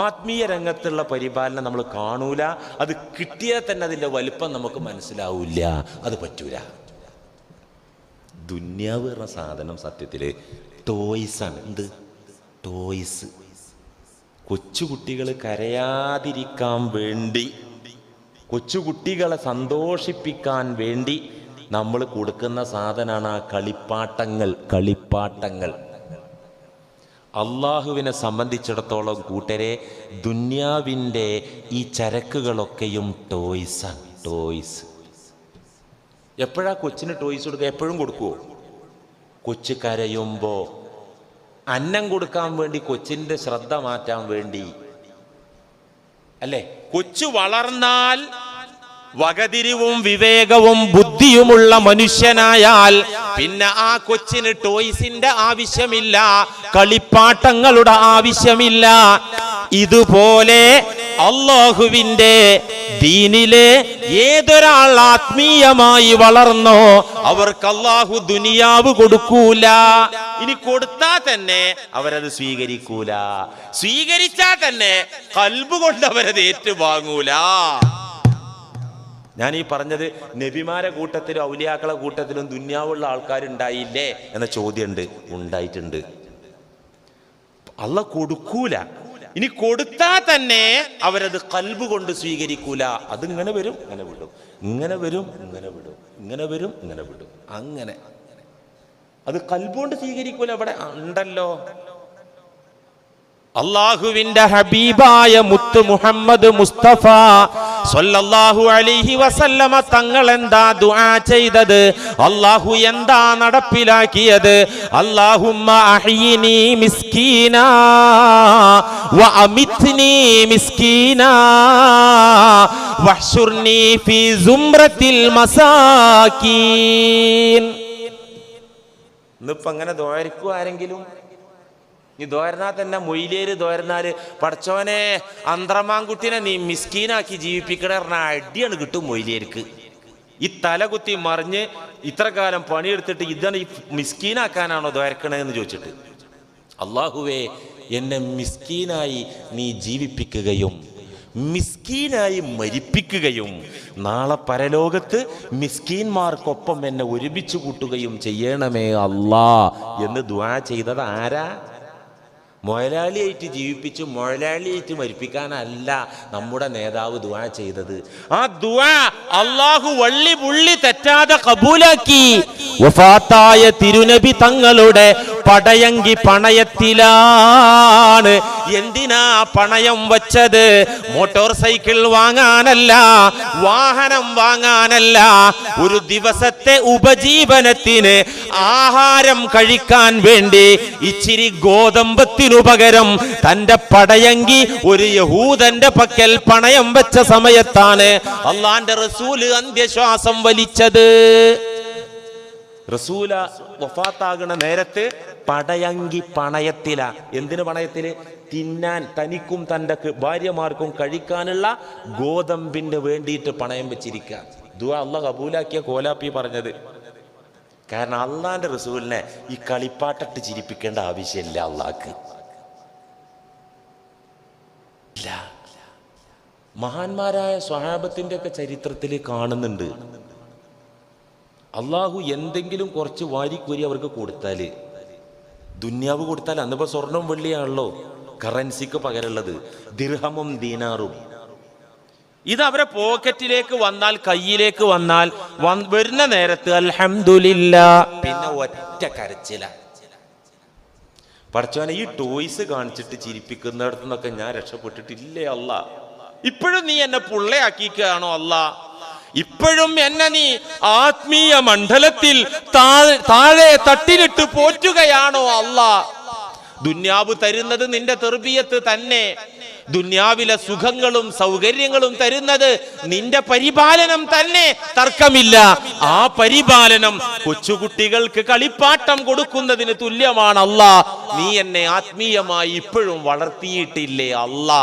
Speaker 2: ആത്മീയ രംഗത്തുള്ള പരിപാലനം നമ്മൾ കാണൂല. അത് കിട്ടിയാൽ തന്നെ അതിൻ്റെ വലിപ്പം നമുക്ക് മനസ്സിലാവില്ല. അത് പറ്റൂല. ദുന്യാവ് പറഞ്ഞ സാധനം സത്യത്തിൽ ടോയ്സാണ്. എന്ത് ടോയ്സ്? കൊച്ചുകുട്ടികൾ കരയാതിരിക്കാൻ വേണ്ടി, കൊച്ചുകുട്ടികളെ സന്തോഷിപ്പിക്കാൻ വേണ്ടി നമ്മൾ കൊടുക്കുന്ന സാധനമാണ് ആ കളിപ്പാട്ടങ്ങൾ. അള്ളാഹുവിനെ സംബന്ധിച്ചിടത്തോളം കൂട്ടരെ ദുന്യാവിൻ്റെ ഈ ചരക്കുകളൊക്കെയും ടോയ്സാണ്. ടോയ്സ്. എപ്പോഴാ കൊച്ചിന് ടോയ്സ് കൊടുക്കുക? എപ്പോഴും കൊടുക്കുമോ? കൊച്ചു കരയുമ്പോൾ അന്നം കൊടുക്കാൻ വേണ്ടി, കൊച്ചിൻ്റെ ശ്രദ്ധ മാറ്റാൻ വേണ്ടി അല്ലേ? കൊച്ചു വളർന്നാൽ വകതിരിവും വിവേകവും ബുദ്ധിയുമുള്ള മനുഷ്യനായാൽ പിന്നെ ആ കൊച്ചിന് ടോയ്സിന്റെ ആവശ്യമില്ല, കളിപ്പാട്ടങ്ങളുടെ ആവശ്യമില്ല. ഇതുപോലെ അല്ലാഹുവിന്റെ ദീനിലെ ഏതൊരാൾ ആത്മീയമായി വളർന്നോ അവർക്ക് അല്ലാഹു ദുനിയാവ് കൊടുക്കൂല. ഇനി കൊടുത്താൽ തന്നെ അവരത് സ്വീകരിക്കൂല. സ്വീകരിച്ചാൽ തന്നെ ഖൽബ് കൊണ്ട് അവരത് ഏറ്റുവാങ്ങൂല. ഞാൻ ഈ പറഞ്ഞത് നബിമാരെ കൂട്ടത്തിലും ഔലിയാക്കളെ കൂട്ടത്തിലും ദുന്യാവുള്ള ആൾക്കാരുണ്ടായില്ലേ എന്ന ചോദ്യമുണ്ട്. ഉണ്ടായിട്ടുണ്ട്. അല്ലാഹ് കൊടുക്കൂല. ഇനി കൊടുത്താൽ തന്നെ അവരത് ഖൽബ് കൊണ്ട് സ്വീകരിക്കൂല. അത് ഇങ്ങനെ വരും, ഇങ്ങനെ വിടും, ഇങ്ങനെ വരും, ഇങ്ങനെ വിടും, ഇങ്ങനെ വരും, ഇങ്ങനെ വിടും. അങ്ങനെ അത് ഖൽബ് കൊണ്ട് സ്വീകരിക്കൂല. അവിടെ ഉണ്ടല്ലോ. അല്ലാഹുവിന്റെ ഹബീബായ മുത്ത് മുഹമ്മദ് മുസ്തഫ സ്വല്ലല്ലാഹു അലൈഹി വസല്ലമ തങ്ങൾ എന്താ ദുആ ചെയ്തത്? അല്ലാഹു എന്താ നടപ്പിലാക്കിയത്? അല്ലാഹുമ്മ അഹ്യിനി മിസ്കീനാ വ അമിത്നി മിസ്കീനാ വഹ്ശുർനി ഫീ സുംറത്തിൽ മസാകീൻ. ഇന്നിപ്പോ അങ്ങനെ ദുആയിരിക്കും ആരെങ്കിലും? നീ ദോരനാ തന്നെ മൊയിലേര് ദോരനാല് പടച്ചോനെ അന്ത്രമാൻകുട്ടിനെ നീ മിസ്കീനാക്കി ജീവിപ്പിക്കണ പറഞ്ഞാൽ അടിയാണ് കിട്ടും മൊയിലേർക്ക്. ഈ തല കുത്തി മറിഞ്ഞ് ഇത്ര കാലം പണിയെടുത്തിട്ട് ഇതാണ് ഈ മിസ്കീനാക്കാനാണോ ദോരക്കണതെന്ന് ചോദിച്ചിട്ട്, അല്ലാഹുവേ എന്നെ മിസ്കീനായി നീ ജീവിപ്പിക്കുകയും മിസ്കീനായി മരിപ്പിക്കുകയും നാളെ പരലോകത്ത് മിസ്കീന്മാർക്കൊപ്പം എന്നെ ഒരുമിച്ച് കൂട്ടുകയും ചെയ്യണമേ അല്ലാ എന്ന് ദുആ ചെയ്തത് ആരാ? മൊയലാളിയായിട്ട് ജീവിപ്പിച്ച് മൊയലാളിയായിട്ട് മരിപ്പിക്കാനല്ല നമ്മുടെ നേതാവ് ദുആ ചെയ്തത്. ആ ദുആ അല്ലാഹു വള്ളി പുള്ളി തെറ്റാതെ കബൂലാക്കി. വഫാത്തായ തിരുനബി തങ്ങളുടെ പടയങ്കി പണയത്തിലാണ്. എന്തിനാ പണയം വച്ചത്? മോട്ടോർ സൈക്കിൾ വാങ്ങാനല്ല, വാഹനം വാങ്ങാനല്ല, ഒരു ദിവസത്തെ ഉപജീവനത്തിന് ആഹാരം കഴിക്കാൻ വേണ്ടി ഇച്ചിരി ഗോതമ്പത്തിനു പകരം തന്റെ പടയങ്കി ഒരു യഹൂദന്റെ പക്കൽ പണയം വെച്ച സമയത്താണ് അള്ളാന്റെ റസൂല് അന്ത്യശ്വാസം വലിച്ചത്. റസൂല വഫാത്താകുന്ന നേരത്ത് പടയങ്കി പണയത്തില. എന്തിന് പണയത്തില്? തിന്നാൻ തനിക്കും തൻ്റെ ഭാര്യമാർക്കും കഴിക്കാനുള്ള ഗോതമ്പിന്റെ വേണ്ടിയിട്ട് പണയം വെച്ചിരിക്കുക. ദുആ അല്ലാഹ് കബൂലാക്കിയ കോലാപ്പി പറഞ്ഞത്. കാരണം അള്ളാന്റെ റസൂലിനെ ഈ കളിപ്പാട്ടിട്ട് ചിരിപ്പിക്കേണ്ട ആവശ്യമില്ല അള്ളാഹ്ക്ക്. ഇല്ല. മഹാന്മാരായ സ്വഹാബത്തിന്റെ ഒക്കെ ചരിത്രത്തിൽ കാണുന്നുണ്ട്, അള്ളാഹു എന്തെങ്കിലും കുറച്ച് വാരിക്കോരി അവർക്ക് കൊടുത്താൽ, ദുന്യാവ് കൊടുത്താൽ, അന്നിപ്പോ സ്വർണം വെള്ളിയാണല്ലോ കറൻസിക്ക് പകരമുള്ളത്, ദിർഹമും ദീനാറും. ഇത് അവരെ പോക്കറ്റിലേക്ക് വന്നാൽ, കയ്യിലേക്ക് വന്നാൽ വരുന്ന നേരത്ത് അൽഹംദുലില്ലാഹ്, പിന്നെ ഒറ്റ കരച്ചില. പടച്ചോനെ ഈ ടോയ്സ് കാണിച്ചിട്ട് ചിരിപ്പിക്കുന്നിടത്തു നിന്നൊക്കെ ഞാൻ രക്ഷപ്പെട്ടിട്ടില്ലേ അല്ലാ? ഇപ്പോഴും നീ എന്നെ പുള്ളയാക്കിക്കുകയാണോ അല്ലാ? ഇപ്പോഴും എന്നെ നീ ആത്മീയ മണ്ഡലത്തിൽ താഴെ തട്ടിലിട്ട് പോറ്റുകയാണോ അല്ലാ? ദുന്യാവ് തരുന്നത് നിന്റെ തെർബിയത്ത് തന്നെ. ദുന്യാവിലെ സുഖങ്ങളും സൗകര്യങ്ങളും തരുന്നത് നിന്റെ പരിപാലനം തന്നെ, തർക്കമില്ല. ആ പരിപാലനം കൊച്ചുകുട്ടികൾക്ക് കളിപ്പാട്ടം കൊടുക്കുന്നതിന് തുല്യമാണ് അല്ലാ. നീ എന്നെ ആത്മീയമായി ഇപ്പോഴും വളർത്തിയിട്ടില്ലേ അല്ലാ?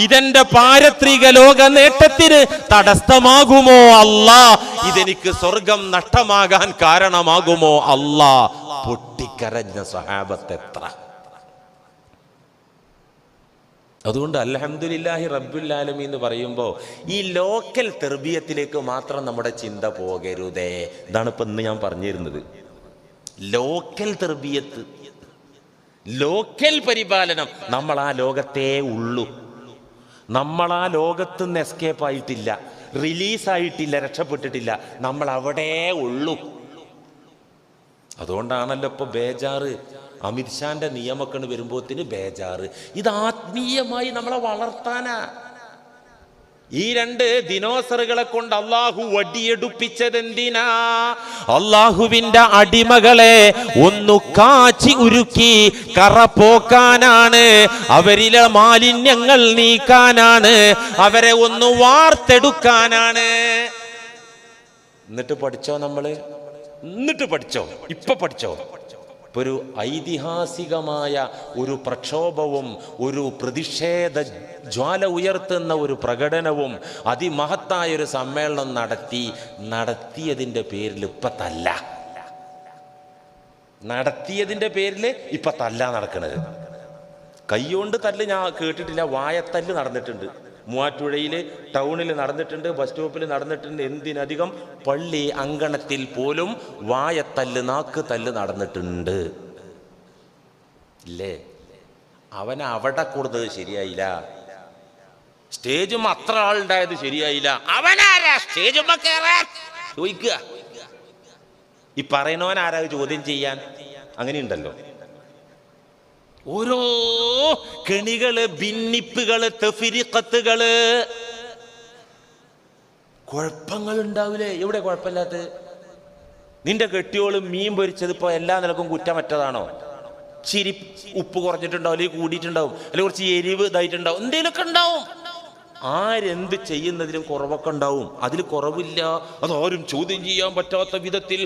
Speaker 2: ഇതെന്റെ പാരത്രിക ലോക നേട്ടത്തിന് തടസ്സമാകുമോ അല്ലാ? ഇതെനിക്ക് സ്വർഗം നഷ്ടമാകാൻ കാരണമാകുമോ അല്ലാ? പൊട്ടിക്കരഞ്ഞ സ്വഹാബത്ത് എത്ര! അതുകൊണ്ട് അൽഹംദുലില്ലാഹി റബ്ബുൽ ആലമീൻ എന്ന് പറയുമ്പോൾ ഈ ലോക്കൽ തെർബിയത്തിലേക്ക് മാത്രം നമ്മുടെ ചിന്ത പോകരുതേ. ഇതാണ് ഇപ്പം ഇന്ന് ഞാൻ പറഞ്ഞിരുന്നത്. ലോക്കൽ തെർബിയത്ത്, ലോക്കൽ പരിപാലനം. നമ്മൾ ആ ലോകത്തേ ഉള്ളൂ. നമ്മൾ ആ ലോകത്ത് നിന്ന് എസ്കേപ്പ് ആയിട്ടില്ല, റിലീസായിട്ടില്ല, രക്ഷപ്പെട്ടിട്ടില്ല. നമ്മൾ അവിടെ ഉള്ളൂ. അതുകൊണ്ടാണല്ലോ ഇപ്പൊ ബേജാറ്. അമിത്ഷാന്റെ നിയമമൊക്കെ വരുമ്പോത്തിന് ബേജാറ്. ഇത് ആത്മീയമായി നമ്മളെ വളർത്താനാ. ഈ രണ്ട് ദിനോസറുകളെ കൊണ്ട് അള്ളാഹു വടിയെടുപ്പിച്ചതെന്തിനാ? അള്ളാഹുവിന്റെ അടിമകളെ ഒന്നു കാച്ചി ഉരുക്കി കറ പോക്കാനാണ്, അവരിലെ മാലിന്യങ്ങൾ നീക്കാനാണ്, അവരെ ഒന്ന് വാർത്തെടുക്കാനാണ്. എന്നിട്ട് പഠിച്ചോ നമ്മള്? എന്നിട്ട് പഠിച്ചോ? ഇപ്പൊ പഠിച്ചോ? ഇപ്പൊ ഒരു ഐതിഹാസികമായ ഒരു പ്രക്ഷോഭവും ഒരു പ്രതിഷേധ ജ്വാല ഉയർത്തുന്ന ഒരു പ്രകടനവും അതിമഹത്തായ ഒരു സമ്മേളനം നടത്തിയതിൻ്റെ പേരിൽ നടത്തിയതിൻ്റെ പേരിൽ ഇപ്പൊ തല്ല നടക്കുന്നത്. കൈകൊണ്ട് തല്ല് ഞാൻ കേട്ടിട്ടില്ല, വായത്തല്ല് നടന്നിട്ടുണ്ട്. മൂവാറ്റുപുഴയിൽ ടൗണിൽ നടന്നിട്ടുണ്ട്, ബസ് സ്റ്റോപ്പിൽ നടന്നിട്ടുണ്ട്. എന്തിനധികം പള്ളി അങ്കണത്തിൽ പോലും വായത്തല്ല്, നാക്ക് തല്ല് നടന്നിട്ടുണ്ട്. ഇല്ലേ? അവൻ അവിടെ കൊടുത്തത് ശരിയായില്ല, സ്റ്റേജും അത്ര ആളുണ്ടായത് ശരിയായില്ല. അവനാരാ സ്റ്റേജുമ്മ കയറാൻ ചോദിക്കുക? ഈ പറയുന്നവൻ ആരാ ചോദ്യം ചെയ്യാൻ? അങ്ങനെയുണ്ടല്ലോ ഓരോ കെണികള്, ഭിന്നിപ്പുകള്, തഫ്രീഖത്തുകള്. കുഴപ്പങ്ങൾ ഉണ്ടാവില്ലേ? എവിടെ കുഴപ്പമില്ലാത്ത? നിന്റെ കെട്ടിയോള് മീൻ പൊരിച്ചത് ഇപ്പൊ എല്ലാ നിലക്കും കുറ്റമറ്റതാണോ? ചിരി ഉപ്പ് കുറഞ്ഞിട്ടുണ്ടാവും, അല്ലെങ്കിൽ കൂടിയിട്ടുണ്ടാവും, അല്ലെങ്കിൽ കുറച്ച് എരിവ് ഇതായിട്ടുണ്ടാവും, എന്തെങ്കിലുമൊക്കെ ഉണ്ടാവും. ആരെന്ത് ചെയ്യുന്നതിലും കുറവൊക്കെ ഉണ്ടാവും. അതിൽ കുറവില്ല, അതാരും ചോദ്യം ചെയ്യാൻ പറ്റാത്ത വിധത്തിൽ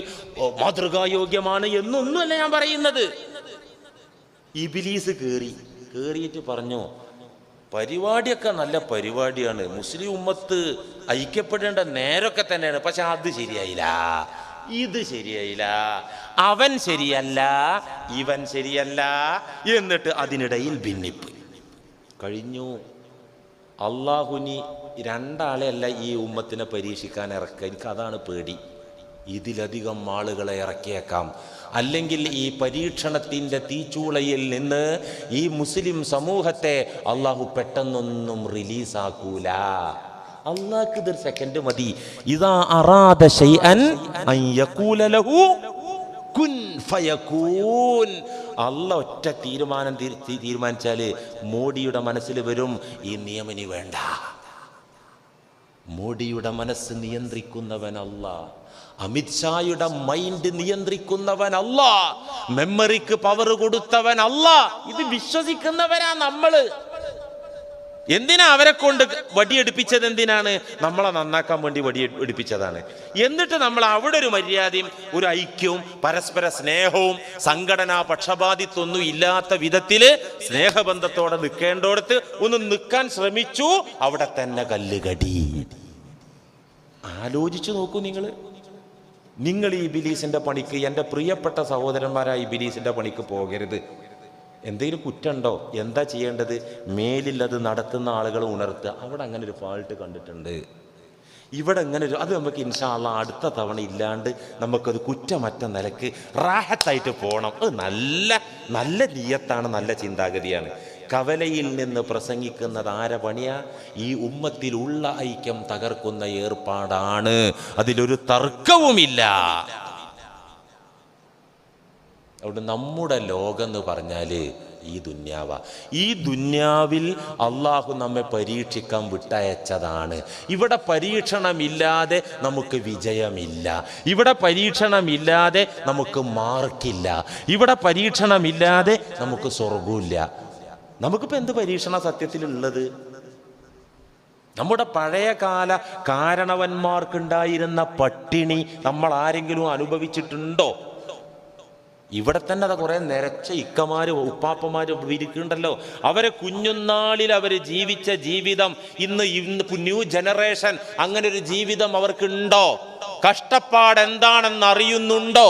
Speaker 2: മാതൃകായോഗ്യമാണ് എന്നൊന്നുമല്ല ഞാൻ പറയുന്നത്. ഇബ്ലീസ് കേറിയിട്ട് പറഞ്ഞു, പരിപാടിയൊക്കെ നല്ല പരിപാടിയാണ്, മുസ്ലിം ഉമ്മത്ത് ഐക്യപ്പെടേണ്ട നേരമൊക്കെ തന്നെയാണ്, പക്ഷെ അത് ശരിയായില്ല, ഇത് ശരിയായില്ല, അവൻ ശരിയല്ല, ഇവൻ ശരിയല്ല. എന്നിട്ട് അതിനിടയിൽ ഭിന്നിപ്പ് കഴിഞ്ഞു. അള്ളാഹുനി രണ്ടാളെ അല്ല ഈ ഉമ്മത്തിനെ പരീക്ഷിക്കാൻ ഇറക്കുക. എനിക്ക് അതാണ് പേടി. ഇതിലധികം ആളുകളെ ഇറക്കിയേക്കാം. അല്ലെങ്കിൽ ഈ പരീക്ഷണത്തിൻ്റെ തീച്ചൂളയിൽ നിന്ന് ഈ മുസ്ലിം സമൂഹത്തെ അള്ളാഹു പെട്ടെന്നൊന്നും റിലീസാക്കൂല. അള്ളാഹ്ക്ക് ഇതൊരു സെക്കൻഡ് മതി. ഇദാ അറാദ ശൈഅൻ അൻ യഖൂല ലഹു കുൻ ഫയകൂൻ. അള്ളാഹ് ഒറ്റ തീരുമാനിച്ചാല് മോഡിയുടെ മനസ്സിൽ വരും, ഈ നിയമനി വേണ്ട. മോഡിയുടെ മനസ്സ് നിയന്ത്രിക്കുന്നവൻ അല്ലാഹ്, അമിത്ഷായുടെ മൈൻഡ് നിയന്ത്രിക്കുന്നവൻ അല്ലാഹ്, മെമ്മറിക്ക് പവർ കൊടുത്തവൻ അല്ലാഹ്. ഇത് വിശ്വസിക്കുന്നവരാ നമ്മള്. എന്തിനാ അവരെ കൊണ്ട് വടിയെടുപ്പിച്ചത്? എന്തിനാണ്? നമ്മളെ നന്നാക്കാൻ വേണ്ടി വടിയെടുപ്പിച്ചതാണ്. എന്നിട്ട് നമ്മൾ അവിടെ ഒരു മര്യാദയും ഒരു ഐക്യവും പരസ്പര സ്നേഹവും സംഘടനാ പക്ഷപാതിത്വമൊന്നും ഇല്ലാത്ത വിധത്തില് സ്നേഹബന്ധത്തോടെ നിൽക്കേണ്ടോടത്ത് ഒന്ന് നിൽക്കാൻ ശ്രമിച്ചു. അവിടെ തന്നെ കല്ലുകടി. ആലോചിച്ചു നോക്കൂ നിങ്ങൾ ഈ ഇബ്ലീസിന്റെ പണിക്ക്, എൻ്റെ പ്രിയപ്പെട്ട സഹോദരന്മാരായ ഇബ്ലീസിന്റെ പണിക്ക് പോകരുത്. എന്തെങ്കിലും കുറ്റമുണ്ടോ? എന്താ ചെയ്യേണ്ടത്? മേലിൽ അത് നടത്തുന്ന ആളുകൾ ഉണർത്തുക. അവിടെ അങ്ങനെ ഒരു ഫാൾട്ട് കണ്ടിട്ടുണ്ട്, ഇവിടെ അങ്ങനെ ഒരു, അത് നമുക്ക് ഇൻഷാ അല്ലാഹ് അടുത്ത തവണ ഇല്ലാണ്ട് നമുക്കത് കുറ്റമറ്റ നിലക്ക് റാഹത്തായിട്ട് പോകണം. അത് നല്ല നല്ല നിയത്താണ്, നല്ല ചിന്താഗതിയാണ്. കവലയിൽ നിന്ന് പ്രസംഗിക്കുന്നത് ആരെ പണിയാ? ഈ ഉമ്മത്തിലുള്ള ഐക്യം തകർക്കുന്ന ഏർപ്പാടാണ്, അതിലൊരു തർക്കവുമില്ല. അവിടെ നമ്മുടെ ലോകം എന്ന് പറഞ്ഞാല് ഈ ദുന്യാവ. ഈ ദുന്യാവിൽ അള്ളാഹു നമ്മെ പരീക്ഷിക്കാൻ വിട്ടയച്ചതാണ്. ഇവിടെ പരീക്ഷണമില്ലാതെ നമുക്ക് വിജയമില്ല, ഇവിടെ പരീക്ഷണമില്ലാതെ നമുക്ക് മാർക്കില്ല, ഇവിടെ പരീക്ഷണമില്ലാതെ നമുക്ക് സ്വർഗമില്ല. നമുക്കിപ്പോൾ എന്ത് പരീക്ഷണ സത്യത്തിലുള്ളത്? നമ്മുടെ പഴയകാല കാരണവന്മാർക്കുണ്ടായിരുന്ന പട്ടിണി നമ്മൾ ആരെങ്കിലും അനുഭവിച്ചിട്ടുണ്ടോ? ഇവിടെ തന്നെ അത് കുറെ നിരച്ച ഇക്കമാര് ഉപ്പാപ്പമാര് ഇരിക്കുന്നുണ്ടല്ലോ. അവരെ കുഞ്ഞുനാളിൽ അവർ ജീവിച്ച ജീവിതം ഇന്ന് ന്യൂ ജനറേഷൻ അങ്ങനെ ഒരു ജീവിതം അവർക്കുണ്ടോ? കഷ്ടപ്പാട് എന്താണെന്ന് അറിയുന്നുണ്ടോ?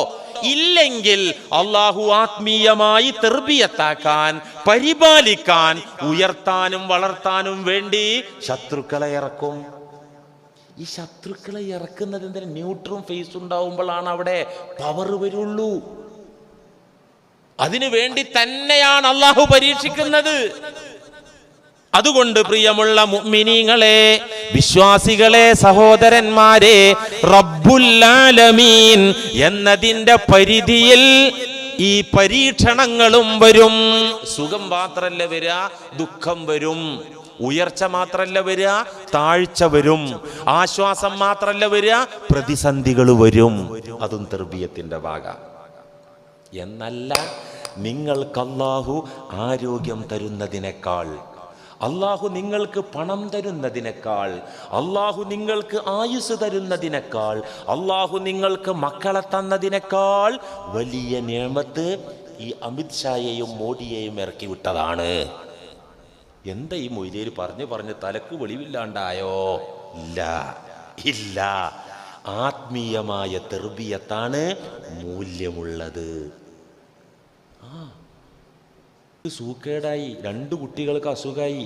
Speaker 2: ഇല്ലെങ്കിൽ അള്ളാഹു ആത്മീയമായി തെർബിയത്താക്കാൻ, പരിപാലിക്കാൻ, ഉയർത്താനും വളർത്താനും വേണ്ടി ശത്രുക്കളെ ഇറക്കും. ഈ ശത്രുക്കളെ ഇറക്കുന്നത് എന്തിനാ? ന്യൂട്രും ഫേസ് ഉണ്ടാവുമ്പോഴാണ് അവിടെ പവർ വരുള്ളൂ. അതിനു വേണ്ടി തന്നെയാണ് അള്ളാഹു പരീക്ഷിക്കുന്നത്. അതുകൊണ്ട് പ്രിയമുള്ള മുഅ്മിനീങ്ങളെ, വിശ്വാസികളെ, സഹോദരന്മാരെ, റബ്ബുൽ ആലമീൻ എന്നതിൻ്റെ പരിധിയിൽ ഈ പരീക്ഷണങ്ങളും വരും. സുഖം മാത്രല്ല വരിക, ദുഃഖം വരും. ഉയർച്ച മാത്രല്ല വരിക, താഴ്ച വരും. ആശ്വാസം മാത്രല്ല വരിക, പ്രതിസന്ധികൾ വരും. അതും തർബിയത്തിന്റെ ഭാഗം. എന്നല്ല, നിങ്ങൾക്ക് അല്ലാഹു ആരോഗ്യം തരുന്നതിനേക്കാൾ, അല്ലാഹു നിങ്ങൾക്ക് പണം തരുന്നതിനേക്കാൾ, അല്ലാഹു നിങ്ങൾക്ക് ആയുസ് തരുന്നതിനേക്കാൾ, അല്ലാഹു നിങ്ങൾക്ക് മക്കളെ തന്നതിനേക്കാൾ വലിയ നിഅമത്ത് ഈ അമിത് ഷായെയും മോഡിയെയും ഇറക്കി വിട്ടതാണ്. എന്താ ഈ മൊയ്ലിയർ പറഞ്ഞ് തലക്ക് വെളിവില്ലാണ്ടായോ? ഇല്ല. ആത്മീയമായ തർബിയത്താണ് മൂല്യമുള്ളത്. സൂക്കേടായി, 2 കുട്ടികൾക്ക് അസുഖമായി.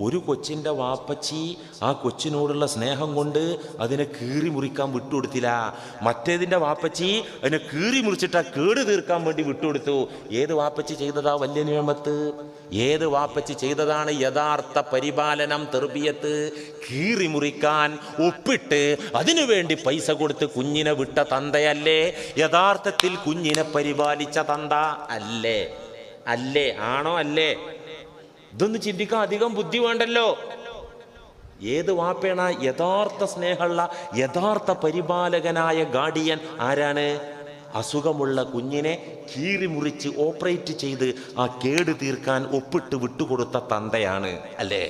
Speaker 2: ഒരു കൊച്ചിൻ്റെ വാപ്പച്ചി ആ കൊച്ചിനോടുള്ള സ്നേഹം കൊണ്ട് അതിനെ കീറി മുറിക്കാൻ വിട്ടുകൊടുത്തില്ല. മറ്റേതിൻ്റെ വാപ്പച്ചി അതിനെ കീറി മുറിച്ചിട്ട് കേട് തീർക്കാൻ വേണ്ടി വിട്ടുകൊടുത്തു. ഏത് വാപ്പച്ചി ചെയ്തതാ വലിയ നിഅമത്ത്? ഏത് വാപ്പച്ചി ചെയ്തതാണ് യഥാർത്ഥ പരിപാലനം, തർബിയത്ത്? കീറി മുറിക്കാൻ ഒപ്പിട്ട് അതിനുവേണ്ടി പൈസ കൊടുത്ത് കുഞ്ഞിനെ വിട്ട തന്തയല്ലേ യഥാർത്ഥത്തിൽ കുഞ്ഞിനെ പരിപാലിച്ച തന്ത? അല്ലേ? ആണോ? അല്ലേ? ഇതൊന്ന് ചിന്തിക്കാൻ അധികം ബുദ്ധി വേണ്ടല്ലോ. ഏത് വാപ്പേണ യഥാർത്ഥ സ്നേഹമുള്ള, യഥാർത്ഥ പരിപാലകനായ ഗാർഡിയൻ ആരാണ്? അസുഖമുള്ള കുഞ്ഞിനെ കീറി മുറിച്ച് ഓപ്പറേറ്റ് ചെയ്ത് ആ കേട് തീർക്കാൻ ഒപ്പിട്ട് വിട്ടുകൊടുത്ത തന്തയാണ്. അല്ലേ?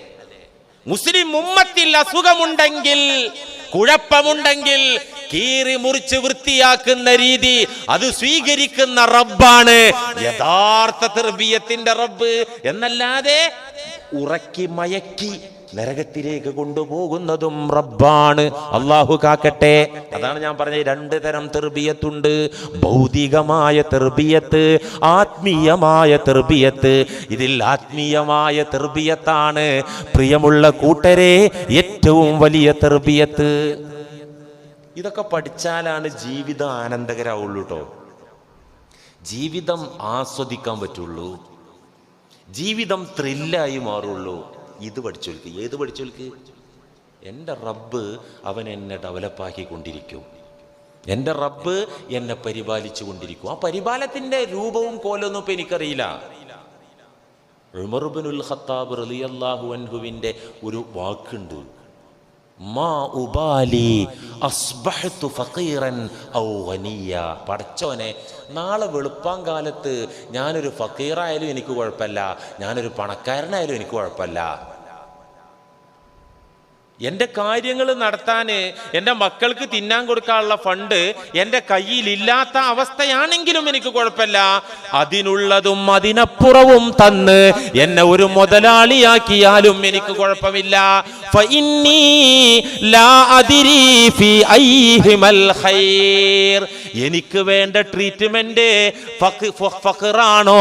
Speaker 2: മുസ്ലിം ഉമ്മത്തിൽ അസുഖമുണ്ടെങ്കിൽ, കുഴപ്പമുണ്ടെങ്കിൽ കീറി മുറിച്ച് വൃത്തിയാക്കുന്ന രീതി അത് സ്വീകരിക്കുന്ന റബ്ബാണ് യഥാർത്ഥ തർബിയത്തിന്റെ റബ്ബ്. എന്നല്ലാതെ ഉറക്കി മയക്കി നരകത്തിലേക്ക് കൊണ്ടുപോകുന്നതും റബ്ബാണ്. അല്ലാഹു കാക്കട്ടെ. അതാണ് ഞാൻ പറഞ്ഞത്, 2 തരം തർബിയത്തുണ്ട്. ഭൗതികമായ തർബിയത്ത്, ആത്മീയമായ തർബിയത്ത്. ഇതിൽ ആത്മീയമായ തർബിയത്താണ് പ്രിയമുള്ള കൂട്ടരെ ഏറ്റവും വലിയ തർബിയത്ത്. ഇതൊക്കെ പഠിച്ചാലാണ് ജീവിതം ആനന്ദകരമാവുള്ളൂ കേട്ടോ. ജീവിതം ആസ്വദിക്കാൻ പറ്റുള്ളൂ, ജീവിതം ത്രില്ലായി മാറുള്ളൂ. ഇത് പഠിച്ചോൽക്ക്. ഏത് പഠിച്ചോൽക്ക്? എൻ്റെ റബ്ബ് അവൻ എന്നെ ഡെവലപ്പാക്കി കൊണ്ടിരിക്കും. എൻ്റെ റബ്ബ് എന്നെ പരിപാലിച്ചു കൊണ്ടിരിക്കും. ആ പരിപാലത്തിൻ്റെ രൂപവും കോലൊന്നും ഇപ്പം എനിക്കറിയില്ല. ഉമർ ഇബ്നുൽ ഖത്താബ് റളിയല്ലാഹു അൻഹുവിൻ്റെ ഒരു വാക്കുണ്ട്, മാ ഉബാലി അസ്ബഹ്തു ഫഖീറൻ ഔ ഗനിയ. പടച്ചോനെ, നാളെ വെളുപ്പാങ്കാലത്ത് ഞാനൊരു ഫക്കീറായാലും എനിക്ക് കുഴപ്പമില്ല, ഞാനൊരു പണക്കാരനായാലും എനിക്ക് കുഴപ്പമില്ല. എൻ്റെ കാര്യങ്ങൾ നടത്താൻ, എൻ്റെ മക്കൾക്ക് തിന്നാൻ കൊടുക്കാനുള്ള ഫണ്ട് എൻ്റെ കയ്യിലില്ലാത്ത അവസ്ഥയാണെങ്കിലും എനിക്ക് കുഴപ്പമില്ല. അതിനുള്ളതും അതിനപ്പുറവും തന്ന് എന്നെ ഒരു മുതലാളിയാക്കിയാലും എനിക്ക് കുഴപ്പമില്ല. ഫഇന്നീ ലാ അദ്രി ഫീ അയ്യിഹിമൽ ഖൈർ. എനിക്ക് വേണ്ട ട്രീറ്റ്മെന്റ് ഫഖറാണോ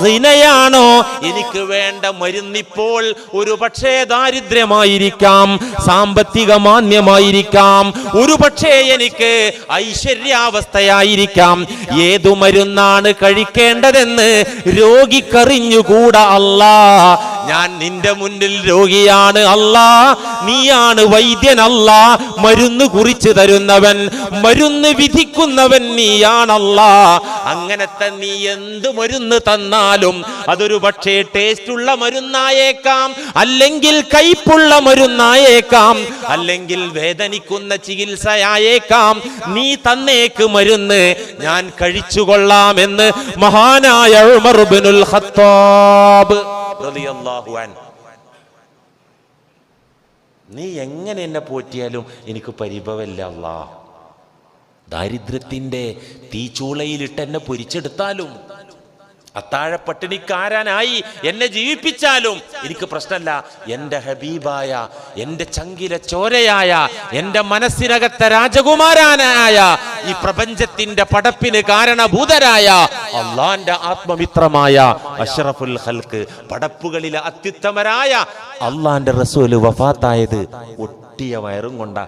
Speaker 2: ഗിനയാണോ? എനിക്ക് വേണ്ട മരുന്നിപ്പോൾ ഒരു പക്ഷേ ദാരിദ്ര്യമായിരിക്കാം, സാമ്പത്തിക മാന്യമായിരിക്കാം, ഒരു പക്ഷേ എനിക്ക് ഐശ്വര്യാവസ്ഥയായിരിക്കാം. ഏതു മരുന്നാണ് കഴിക്കേണ്ടതെന്ന് രോഗിക്കറിഞ്ഞുകൂടാ. അല്ലാ, ഞാൻ നിന്റെ മുന്നിൽ രോഗിയാണ് അല്ലാ, നീയാണ് വൈദ്യൻ അല്ലാ, മരുന്ന് കുറിച്ചു തരുന്നവൻ, മരുന്ന് വിധിക്കുന്നവൻ നീയാണല്ലാ. അങ്ങനത്തെ നീ എന്ത് മരുന്ന് തന്നാലും അതൊരു പക്ഷേ ടേസ്റ്റുള്ള മരുന്നായേക്കാം, അല്ലെങ്കിൽ കയ്പുള്ള മരുന്നായേക്കാം, അല്ലെങ്കിൽ വേദനിക്കുന്ന ചികിത്സയായേക്കാം. നീ തന്നേക്ക് മരുന്ന്, ഞാൻ കഴിച്ചുകൊള്ളാമെന്ന് മഹാനായ ഉമർ ഇബ്നുൽ ഖത്താബ് റളിയല്ലാഹു അൻഹു. നീ എങ്ങനെ എന്നെ പോറ്റിയാലും എനിക്ക് പരിഭവമില്ല അല്ലാ. ദാരിദ്ര്യത്തിൻ്റെ തീച്ചൂളയിലിട്ട് എന്നെ പൊരിച്ചെടുത്താലും, അത്താഴപ്പട്ടിണിക്കാരനായി എന്നെ ജീവിപ്പിച്ചാലും എനിക്ക് പ്രശ്നമല്ല. എൻ്റെ ഹബീബായ, എൻ്റെ ചങ്കിലെ ചോരയായ, എൻ്റെ മനസ്സിനകത്തെ രാജകുമാരനായ, ഈ പ്രപഞ്ചത്തിന്റെ പടപ്പിന് കാരണഭൂതരായ അള്ളാന്റെ ആത്മമിത്രമായ അഷ്റഫുൽ ഖൽഖ്, പടപ്പുകളിലെ അത്യുത്തമരായ അള്ളാന്റെ റസൂല് വഫാത്തായത് ഒട്ടിയ വയറും കൊണ്ടാ.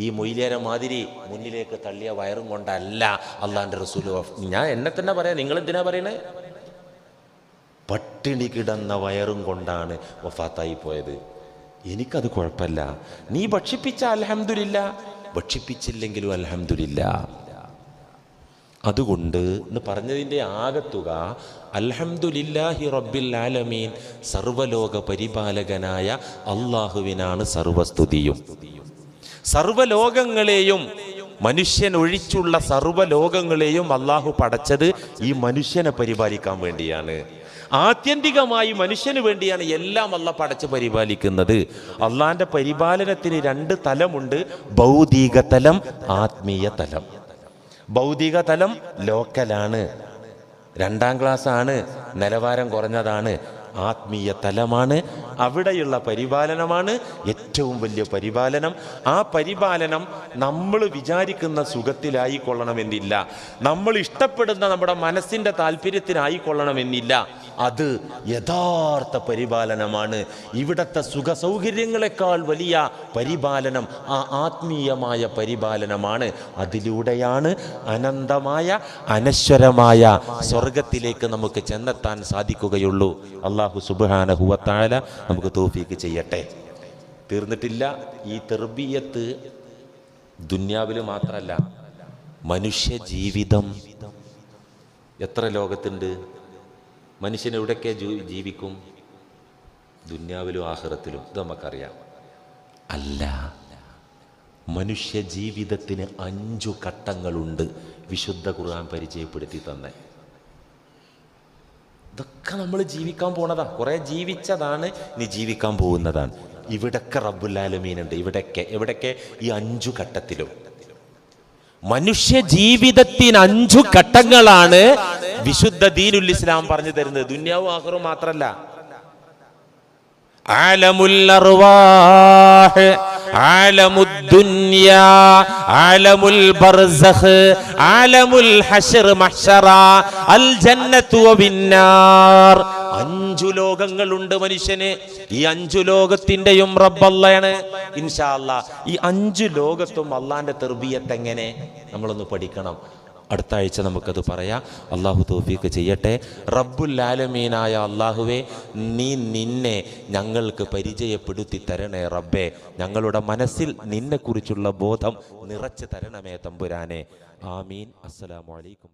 Speaker 2: ഈ മൊയ്ലിയാരെ മാതിരി മുന്നിലേക്ക് തള്ളിയ വയറും കൊണ്ടല്ല അള്ളാന്റെ റസൂല്. ഞാൻ എന്നെ തന്നെ പറയാം, നിങ്ങൾ എന്തിനാ പറയണേ? പട്ടിണി കിടന്ന വയറും കൊണ്ടാണ് വഫാത്തായി പോയത്. എനിക്കത് കുഴപ്പമില്ല. നീ ഭക്ഷിപ്പിച്ച അൽഹംദുലില്ലാ, ഭക്ഷിപ്പിച്ചില്ലെങ്കിലും അൽഹംദുലില്ലാ. അതുകൊണ്ട് എന്ന് പറഞ്ഞതിൻ്റെ ആകത്തുക അൽഹംദുലില്ലാഹി റബ്ബിൽ ആലമീൻ, സർവലോക പരിപാലകനായ അള്ളാഹുവിനാണ് സർവസ്തുതിയും. സർവലോകങ്ങളെയും മനുഷ്യൻ ഒഴിച്ചുള്ള സർവലോകങ്ങളെയും അള്ളാഹു പടച്ചത് ഈ മനുഷ്യനെ പരിപാലിക്കാൻ വേണ്ടിയാണ്. ആത്യന്തികമായി മനുഷ്യന് വേണ്ടിയാണ് എല്ലാം അള്ളാഹ് പടച്ച് പരിപാലിക്കുന്നത്. അള്ളാഹിൻ്റെ പരിപാലനത്തിന് 2 തലമുണ്ട്: ഭൗതിക തലം, ആത്മീയ തലം. ഭൗതിക തലം ലോക്കലാണ്, 2ാം ക്ലാസ്സാണ്, നിലവാരം കുറഞ്ഞതാണ്. ആത്മീയ തലമാണ്, അവിടെയുള്ള പരിപാലനമാണ് ഏറ്റവും വലിയ പരിപാലനം. ആ പരിപാലനം നമ്മൾ വിചാരിക്കുന്ന സുഖത്തിലായിക്കൊള്ളണമെന്നില്ല, നമ്മൾ ഇഷ്ടപ്പെടുന്ന നമ്മുടെ മനസ്സിൻ്റെ താല്പര്യത്തിനായിക്കൊള്ളണമെന്നില്ല. അത് യഥാർത്ഥ പരിപാലനമാണ്. ഇവിടുത്തെ സുഖ സൗകര്യങ്ങളെക്കാൾ വലിയ പരിപാലനം ആ ആത്മീയമായ പരിപാലനമാണ്. അതിലൂടെയാണ് അനന്തമായ അനശ്വരമായ സ്വർഗത്തിലേക്ക് നമുക്ക് ചെന്നെത്താൻ സാധിക്കുകയുള്ളൂ. അല്ലാഹു സുബ്ഹാനഹു വ തആല നമുക്ക് തൗഫീക്ക് ചെയ്യട്ടെ. തീർന്നിട്ടില്ല. ഈ തർബിയത്ത് ദുന്യാവിൽ മാത്രമല്ല, മനുഷ്യ ജീവിതം എത്ര ലോകത്തുണ്ട്. മനുഷ്യൻ എവിടെയൊക്കെ ജീവിക്കും? ദുന്യാവിലും ആഖിറത്തിലും. ഇത് നമുക്കറിയാം. അല്ല, മനുഷ്യ ജീവിതത്തിന് 5 ഘട്ടങ്ങളുണ്ട് വിശുദ്ധ ഖുർആൻ പരിചയപ്പെടുത്തി തന്നെ. ഇതൊക്കെ നമ്മൾ ജീവിക്കാൻ പോണതാ, കുറെ ജീവിച്ചതാണ്, ഇനി ജീവിക്കാൻ പോകുന്നതാണ്. ഇവിടൊക്കെ റബ്ബുൽ ആലമീനുണ്ട്. എവിടൊക്കെ? ഈ 5 ഘട്ടത്തിലും. മനുഷ്യ ജീവിതത്തിന് 5 ഘട്ടങ്ങളാണ് വിശുദ്ധ ദീനുൽ ഇസ്ലാം പറഞ്ഞു തരുന്നത്. ദുന്യാവും ആഖിറവും മാത്രല്ല. ആലമുൽ അർവാഹ്, ആലമുദ് ദുനിയാ, ആലമുൽ ബർസഖ്, ആലമുൽ ഹശ്ർ മഹ്ശറ, അൽ ജന്നത്തു വബിന്നാർ. 5 ലോകങ്ങളുണ്ട് മനുഷ്യന്. ഈ 5 ലോകത്തിന്റെയും റബ്ബ് അല്ലാഹയാണ്. ഇൻഷാ അല്ലാഹ് ഈ 5 ലോകത്തും അള്ളാന്റെ തർബിയത്ത് എങ്ങനെ നമ്മളൊന്ന് പഠിക്കണം. അടുത്ത ആഴ്ച നമുക്കത് പറയാം. അള്ളാഹു തൗഫീഖ് ചെയ്യട്ടെ. റബ്ബുൽ ആലമീനായ അള്ളാഹുവേ, നീ നിന്നെ ഞങ്ങൾക്ക് പരിചയപ്പെടുത്തി തരണേ റബ്ബേ. ഞങ്ങളുടെ മനസ്സിൽ നിന്നെക്കുറിച്ചുള്ള ബോധം നിറച്ച് തരണമേ തമ്പുരാനെ. ആമീൻ. അസ്സലാമു അലൈക്കും.